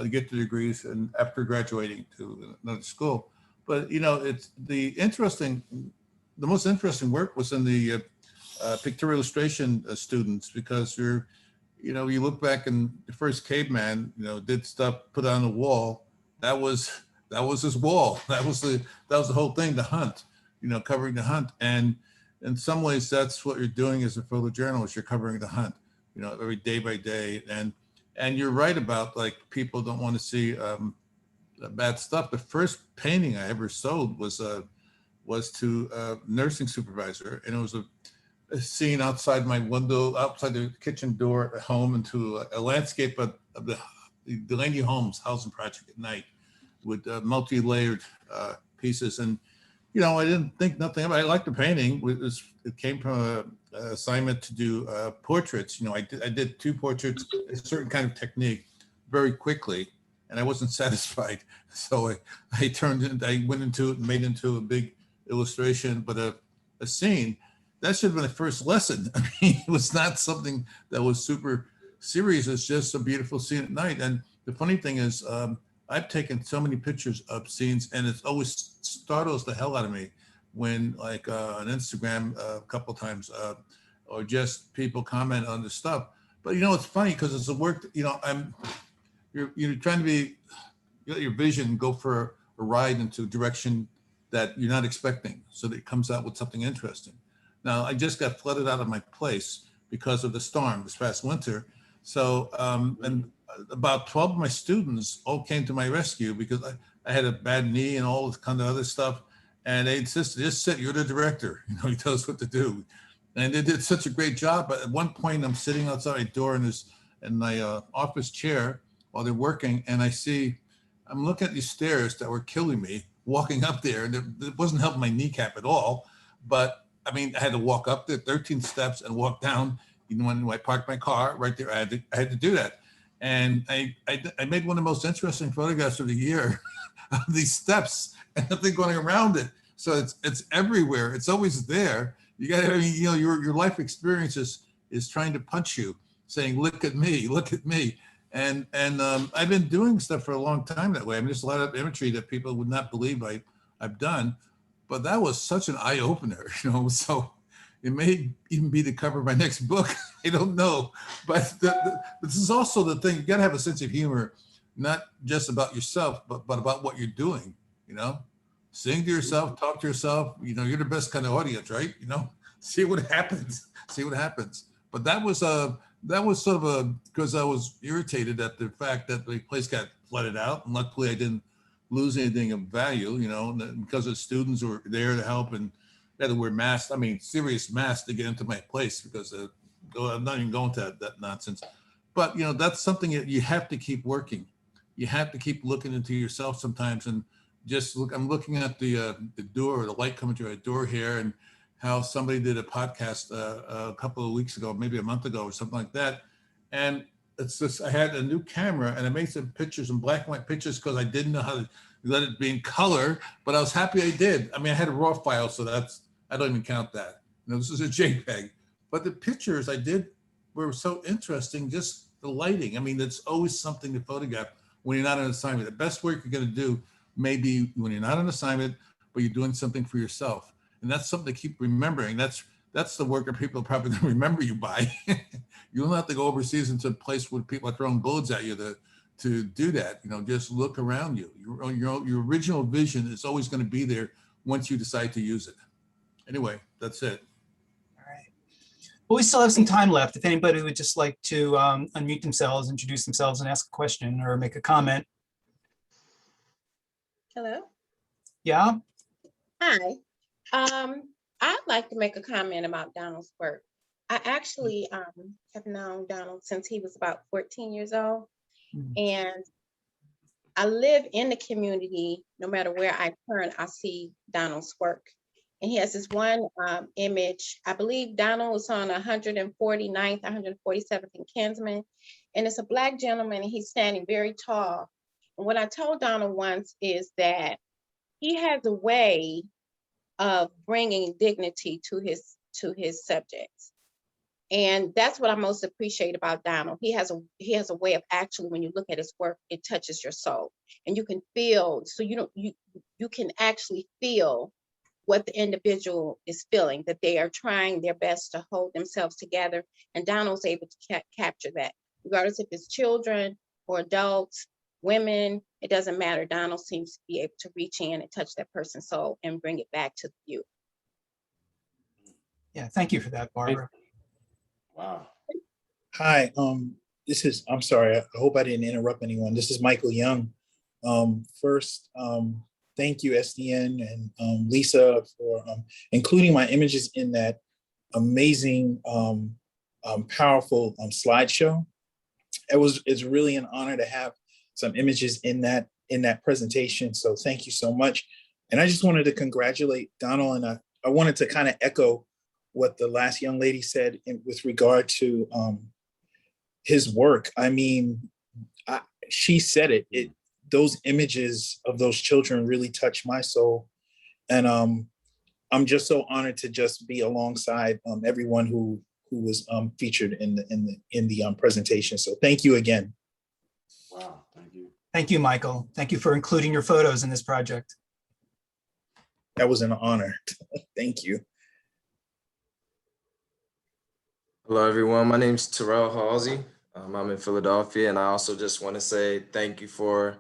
get the degrees and after graduating to another school. But it's the most interesting work was in the pictorial illustration students, because you look back and the first caveman, did stuff, put on the wall. That was his wall. That was the whole thing, the hunt, covering the hunt. And in some ways, that's what you're doing as a photojournalist. You're covering the hunt, every day by day. And you're right about, like, people don't want to see bad stuff. The first painting I ever sold was to a nursing supervisor, and it was a scene outside my window, outside the kitchen door at home, into a landscape of the Delaney Homes housing project at night with multi-layered pieces. And, I didn't think nothing about it. I liked the painting. It came from an assignment to do portraits. I did 2 portraits, a certain kind of technique, very quickly, and I wasn't satisfied. So I went into it and made into a big illustration, but a scene. That should have been the first lesson. I mean, it was not something that was super serious. It's just a beautiful scene at night. And the funny thing is, I've taken so many pictures of scenes, and it always startles the hell out of me when, like, on Instagram a couple times, or just people comment on the stuff. But it's funny because it's a work. You're trying to let your vision go for a ride into a direction that you're not expecting, so that it comes out with something interesting. Now, I just got flooded out of my place because of the storm this past winter. So, and about 12 of my students all came to my rescue because I had a bad knee and all this kind of other stuff. And they insisted, just sit, you're the director. You tell us what to do. And they did such a great job. But at one point, I'm sitting outside my door in my office chair while they're working. And I'm looking at these stairs that were killing me, walking up there. And it wasn't helping my kneecap at all. But I mean, I had to walk up the 13 steps and walk down. When I parked my car right there, I had to do that. And I made one of the most interesting photographs of the year of these steps and nothing going around it. So it's everywhere. It's always there. You got to, your life experience is trying to punch you, saying, look at me, look at me. And I've been doing stuff for a long time that way. I mean, there's a lot of imagery that people would not believe I've done. But that was such an eye opener, so it may even be the cover of my next book. I don't know. But this is also the thing. You got to have a sense of humor, not just about yourself, but about what you're doing, Sing to yourself, talk to yourself. You're the best kind of audience, right? See what happens. See what happens. But that was sort of because I was irritated at the fact that the place got flooded out. And luckily I didn't lose anything of value, because the students were there to help and they had to wear masks. I mean, serious masks to get into my place because I'm not even going to that nonsense. But, you know, that's something that you have to keep working. You have to keep looking into yourself sometimes, and just look. I'm looking at the door, the light coming through a door here, and how somebody did a podcast a couple of weeks ago, maybe a month ago or something like that. And it's just, I had a new camera and I made some pictures, some black and white pictures, because I didn't know how to let it be in color, but I was happy I did. I mean, I had a raw file, so I don't even count that. You know, this is a JPEG, but the pictures I did were so interesting, just the lighting. I mean, that's always something to photograph when you're not on assignment. The best work you're going to do may be when you're not on assignment, but you're doing something for yourself. And that's something to keep remembering. That's the work that people are probably going to remember you by. You don't have to go overseas into a place where people are throwing bullets at you to do that. You know, just look around you. Your original vision is always going to be there once you decide to use it. Anyway, that's it. All right. Well, we still have some time left. If anybody would just like to unmute themselves, introduce themselves, and ask a question or make a comment. Hello. Yeah. Hi. I'd like to make a comment about Donald's work. I actually have known Donald since he was about 14 years old. And I live in the community. No matter where I turn, I see Donald's work. And he has this one image. I believe Donald was on 149th, 147th in Kinsman. And it's a Black gentleman, and he's standing very tall. And what I told Donald once is that he has a way of bringing dignity to his subjects. And that's what I most appreciate about Donald. He has a way of actually, when you look at his work, it touches your soul, and you can feel. So you can actually feel what the individual is feeling, that they are trying their best to hold themselves together. And Donald's able to capture that, regardless if it's children or adults, women, it doesn't matter. Donald seems to be able to reach in and touch that person's soul and bring it back to you. Yeah. Thank you for that, Barbara. Wow. Hi, I'm sorry, I hope I didn't interrupt anyone. This is Michael Young. First, thank you, SDN and Lisa, for including my images in that amazing, powerful slideshow. It's really an honor to have some images in that presentation. So thank you so much. And I just wanted to congratulate Donald, and I wanted to kind of echo what the last young lady said with regard to his work. I mean, she said it. Those images of those children really touched my soul, and I'm just so honored to just be alongside everyone who was featured in the presentation. So thank you again. Wow, thank you. Thank you, Michael. Thank you for including your photos in this project. That was an honor. Thank you. Hello, everyone. My name is Terrell Halsey. I'm in Philadelphia, and I also just want to say thank you for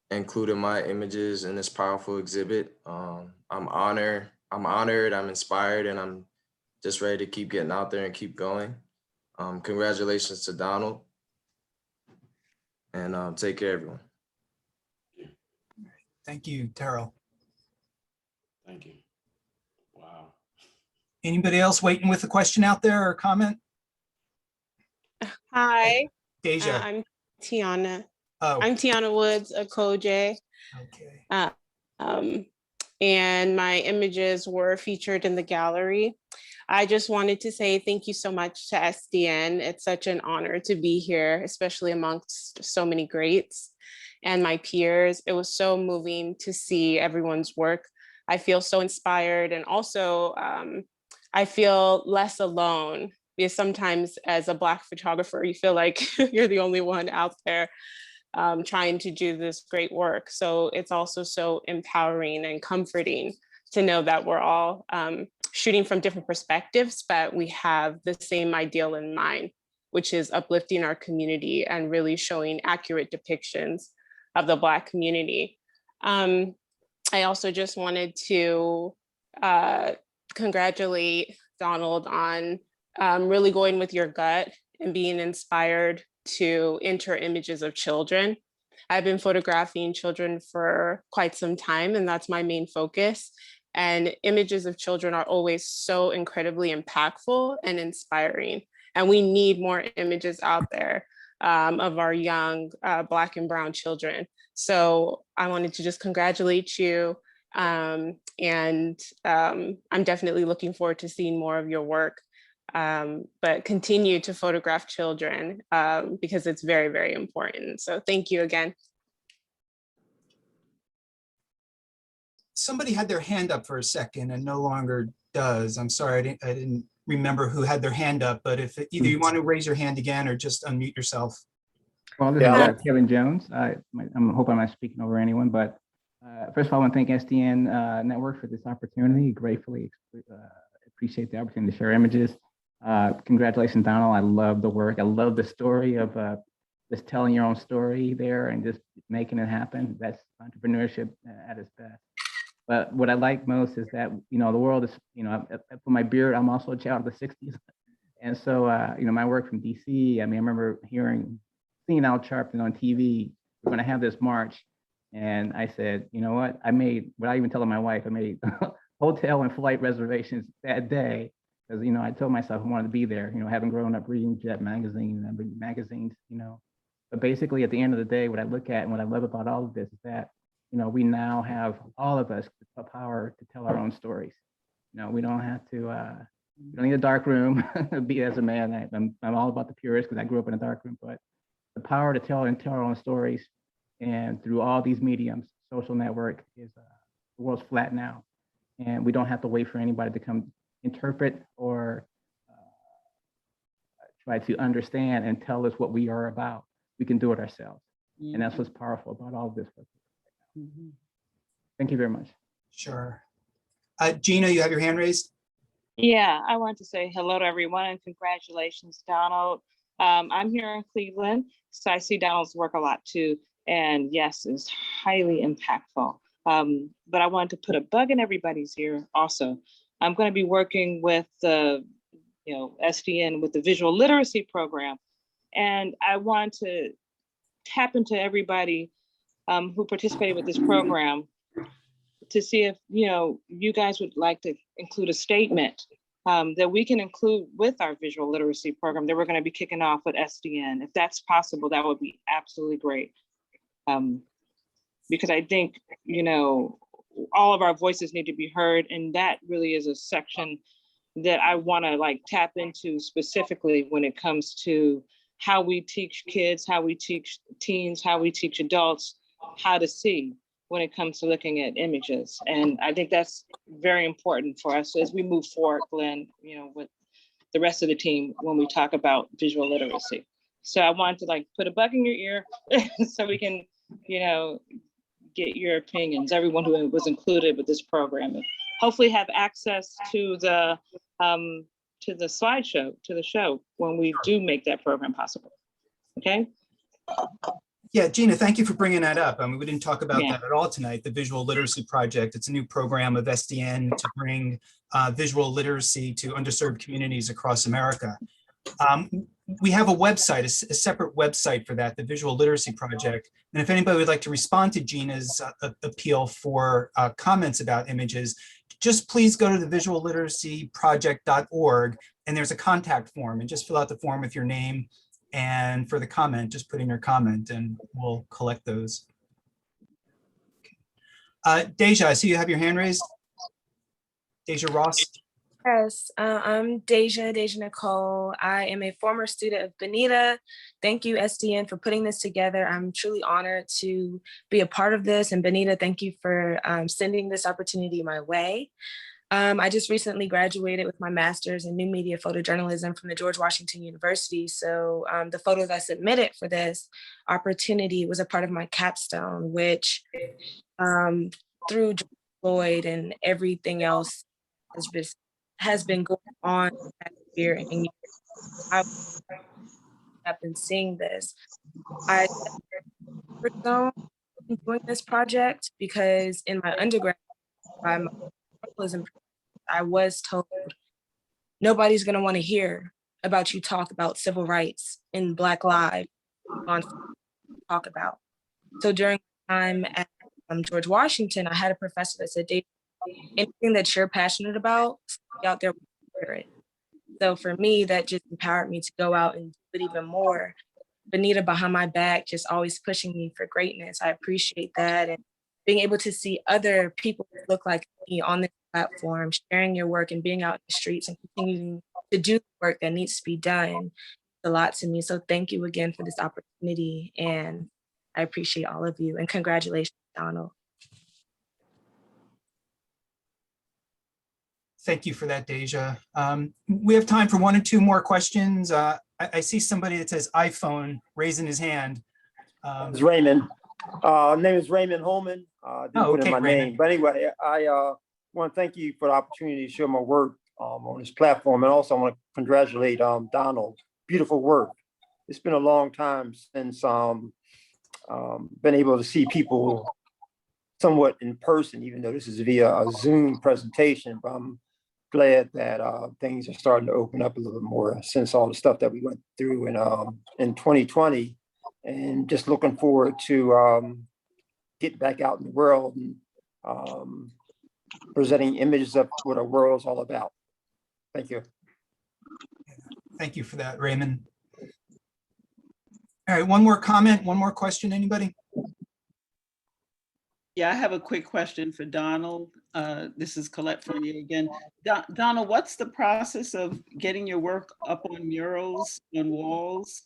including my images in this powerful exhibit. I'm honored, I'm inspired, and I'm just ready to keep getting out there and keep going. Congratulations to Donald, and take care, everyone. Thank you, Terrell. Thank you. Wow. Anybody else waiting with a question out there or a comment? Hi. Deja. I'm Tiana. Oh. I'm Tiana Woods, a Koje. Okay. And my images were featured in the gallery. I just wanted to say thank you so much to SDN. It's such an honor to be here, especially amongst so many greats and my peers. It was so moving to see everyone's work. I feel so inspired, and also I feel less alone, because sometimes as a Black photographer, you feel like you're the only one out there trying to do this great work. So it's also so empowering and comforting to know that we're all shooting from different perspectives, but we have the same ideal in mind, which is uplifting our community and really showing accurate depictions of the Black community. I also just wanted to congratulate Donald on really going with your gut and being inspired to enter images of children. I've been photographing children for quite some time, and that's my main focus. And images of children are always so incredibly impactful and inspiring. And we need more images out there of our young Black and Brown children. So I wanted to just congratulate you. I'm definitely looking forward to seeing more of your work, but continue to photograph children because it's very, very important. So thank you again. Somebody had their hand up for a second and no longer does. I'm sorry, I didn't remember who had their hand up, but if either you want to raise your hand again or just unmute yourself. Well, this is Kevin Jones. I hope I'm not speaking over anyone, but first of all, I want to thank SDN Network for this opportunity. Gratefully appreciate the opportunity to share images. Congratulations, Donald. I love the work. I love the story of just telling your own story there and just making it happen. That's entrepreneurship at its best. But what I like most is that, the world is, for my beard, I'm also a child of the 60s. And so, my work from DC, I remember seeing Al Sharpton on TV, we're going to have this march. And I said, you know what? Without even telling my wife, I made hotel and flight reservations that day. Because, I told myself I wanted to be there, having grown up reading Jet magazine and reading magazines, But basically, at the end of the day, what I look at and what I love about all of this is that, we now have all of us the power to tell our own stories. We don't have to, we don't need a dark room. Be as a man, I'm all about the purist because I grew up in a dark room, but the power to tell our own stories, and through all these mediums, social network is the world's flat now, and we don't have to wait for anybody to come interpret or try to understand and tell us what we are about. We can do it ourselves, and that's what's powerful about all of this. Thank you very much. Sure. Gina, you have your hand raised? Yeah, I want to say hello to everyone and congratulations, Donald. I'm here in Cleveland, so I see Donald's work a lot too. And yes, it's highly impactful. But I wanted to put a bug in everybody's ear also. I'm going to be working with the, SDN with the visual literacy program. And I want to tap into everybody who participated with this program to see if, you guys would like to include a statement that we can include with our visual literacy program that we're going to be kicking off with SDN. If that's possible, that would be absolutely great. Because I think, all of our voices need to be heard. And that really is a section that I want to tap into specifically when it comes to how we teach kids, how we teach teens, how we teach adults how to see when it comes to looking at images. And I think that's very important for us as we move forward, Glenn, with the rest of the team when we talk about visual literacy. So I wanted to put a bug in your ear so we can, get your opinions, everyone who was included with this program, and hopefully have access to the slideshow, to the show when we do make that program possible. Okay. Yeah, Gina, thank you for bringing that up. We didn't talk about that at all tonight, the Visual Literacy Project. It's a new program of SDN to bring visual literacy to underserved communities across America. We have a website, a separate website for that, the Visual Literacy Project. And if anybody would like to respond to Gina's appeal for comments about images, just please go to the visualliteracyproject.org, and there's a contact form, and just fill out the form with your name, and for the comment, just put in your comment and we'll collect those. Deja, I see you have your hand raised. Deja Ross. Yes, I'm Deja Nicole. I am a former student of Benita. Thank you, SDN, for putting this together. I'm truly honored to be a part of this. And Benita, thank you for sending this opportunity my way. I just recently graduated with my master's in new media photojournalism from the George Washington University. So the photos I submitted for this opportunity was a part of my capstone, which through Floyd and everything else has been going on here. And I have been seeing this. I doing this project because in my undergrad, I was told nobody's going to want to hear about you talk about civil rights in Black lives on talk about. So during my time at George Washington, I had a professor that said, Dave, anything that you're passionate about, stay out there with it. So for me, that just empowered me to go out and do it even more. Benita behind my back, just always pushing me for greatness. I appreciate that. And being able to see other people that look like me on this platform, sharing your work and being out in the streets and continuing to do the work that needs to be done, a lot to me. So thank you again for this opportunity. And I appreciate all of you. And congratulations, Donald. Thank you for that, Deja. We have time for 1 or 2 more questions. I see somebody that says iPhone raising his hand. It's Raymond. Name is Raymond Holman. Didn't put in my name. But anyway, I want to thank you for the opportunity to share my work on this platform. And also I want to congratulate Donald. Beautiful work. It's been a long time since been able to see people somewhat in person, even though this is via a Zoom presentation. But I'm glad that things are starting to open up a little bit more since all the stuff that we went through in 2020, and just looking forward to getting back out in the world and presenting images of what our world's all about. Thank you. Thank you for that, Raymond. All right, one more comment, one more question, anybody? Yeah, I have a quick question for Donald. This is Colette Fournier again. Donald, what's the process of getting your work up on murals, on walls?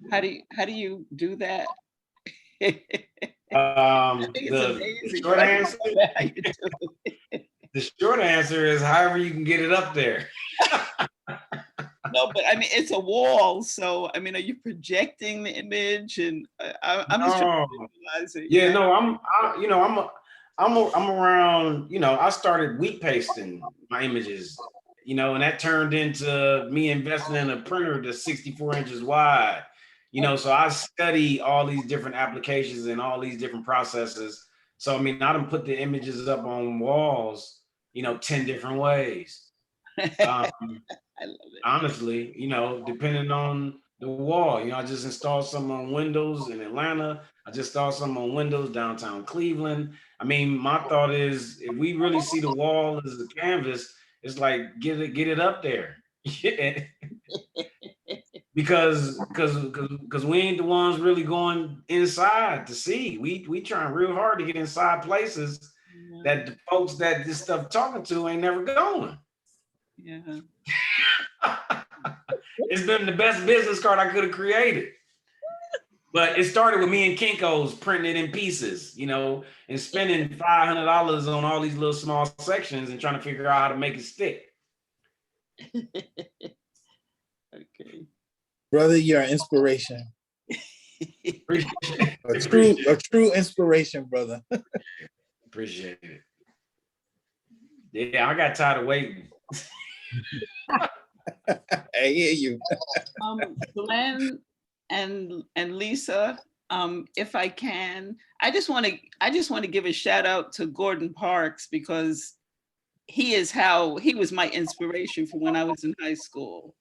How do you do that? The short answer is however you can get it up there. No, but I mean, it's a wall. So, I mean, are you projecting the image? And I'm just trying to visualize it. Yeah, no, I'm around, I started wheat pasting my images, and that turned into me investing in a printer that's 64 inches wide, so I study all these different applications and all these different processes. So, I mean, I done put the images up on walls, 10 different ways. I love it. Honestly, depending on the wall, I just installed some on windows in Atlanta. I just installed some on windows downtown Cleveland. I mean, my thought is if we really see the wall as a canvas, it's like get it up there. because we ain't the ones really going inside to see. We trying real hard to get inside places that the folks that this stuff talking to ain't never going. Yeah. It's been the best business card I could have created. But it started with me and Kinko's printing it in pieces, and spending $500 on all these little small sections and trying to figure out how to make it stick. Okay. Brother, you're an inspiration. A true inspiration, brother. Appreciate it. Yeah, I got tired of waiting. I hear you. Glenn and Lisa, if I can, I just want to give a shout out to Gordon Parks, because he was my inspiration for when I was in high school,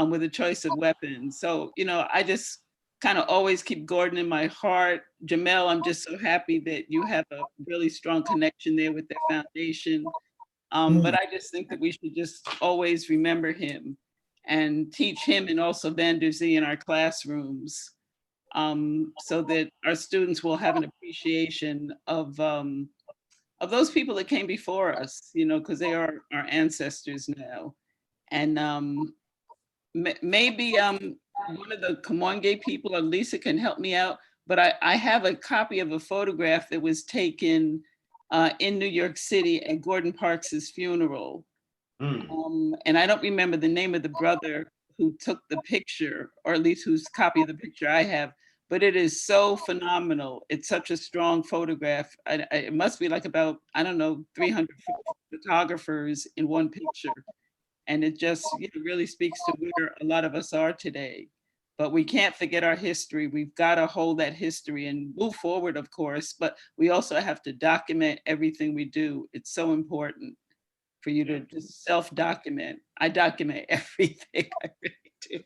with a choice of weapons. So, I just kind of always keep Gordon in my heart. Jamel, I'm just so happy that you have a really strong connection there with their foundation. But I just think that we should just always remember him and teach him and also Van der Zee in our classrooms, so that our students will have an appreciation of those people that came before us, because they are our ancestors now. And maybe one of the Kamwange people, or Lisa, can help me out, but I have a copy of a photograph that was taken in New York City at Gordon Parks's funeral. And I don't remember the name of the brother who took the picture, or at least whose copy of the picture I have, but it is so phenomenal. It's such a strong photograph. It must be like about, 300 photographers in one picture. And it just really speaks to where a lot of us are today. But we can't forget our history. We've got to hold that history and move forward, of course, but we also have to document everything we do. It's so important for you to just self-document. I document everything, I really do.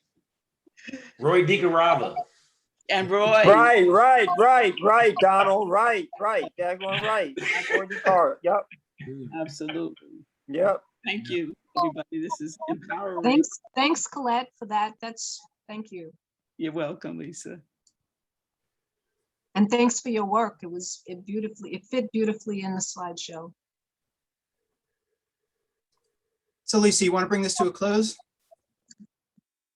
Roy DiCarava. And Roy. Right, Donald, right. That one right. Roy DiCarava, yep. Absolutely. Yep. Thank you, everybody. This is empowering. Thanks, Colette, for that. Thank you. You're welcome, Lisa. And thanks for your work. It fit beautifully in the slideshow. So Lisa, you want to bring this to a close?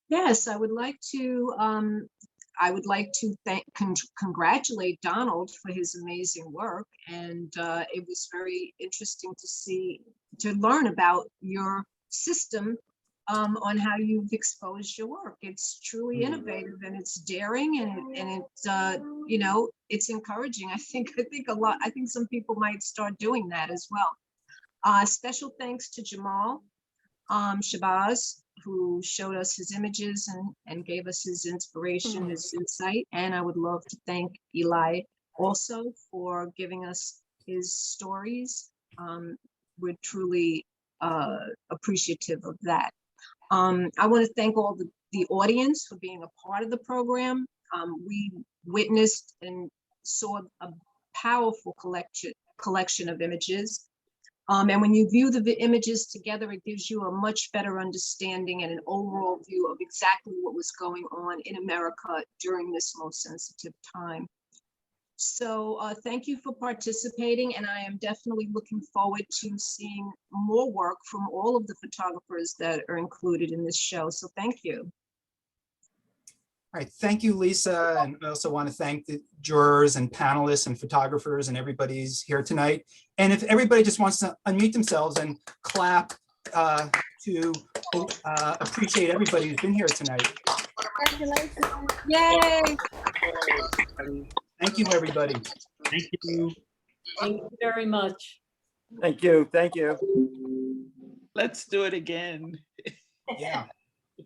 Yes, I would like to congratulate Donald for his amazing work. And it was very interesting to learn about your system on how you've exposed your work. It's truly innovative and it's daring and it's encouraging. I think some people might start doing that as well. Special thanks to Jamel Shabazz, who showed us his images and gave us his inspiration, his insight. And I would love to thank Eli also for giving us his stories. We're truly appreciative of that. I want to thank all the audience for being a part of the program. We witnessed and saw a powerful collection of images. And when you view the images together, it gives you a much better understanding and an overall view of exactly what was going on in America during this most sensitive time. So thank you for participating, and I am definitely looking forward to seeing more work from all of the photographers that are included in this show. So thank you. All right, thank you, Lisa. And I also want to thank the jurors and panelists and photographers and everybody's here tonight. And if everybody just wants to unmute themselves and clap to appreciate everybody who's been here tonight. Congratulations. Yay! Thank you, everybody. Thank you. Thank you very much. Thank you. Thank you. Let's do it again. Yeah.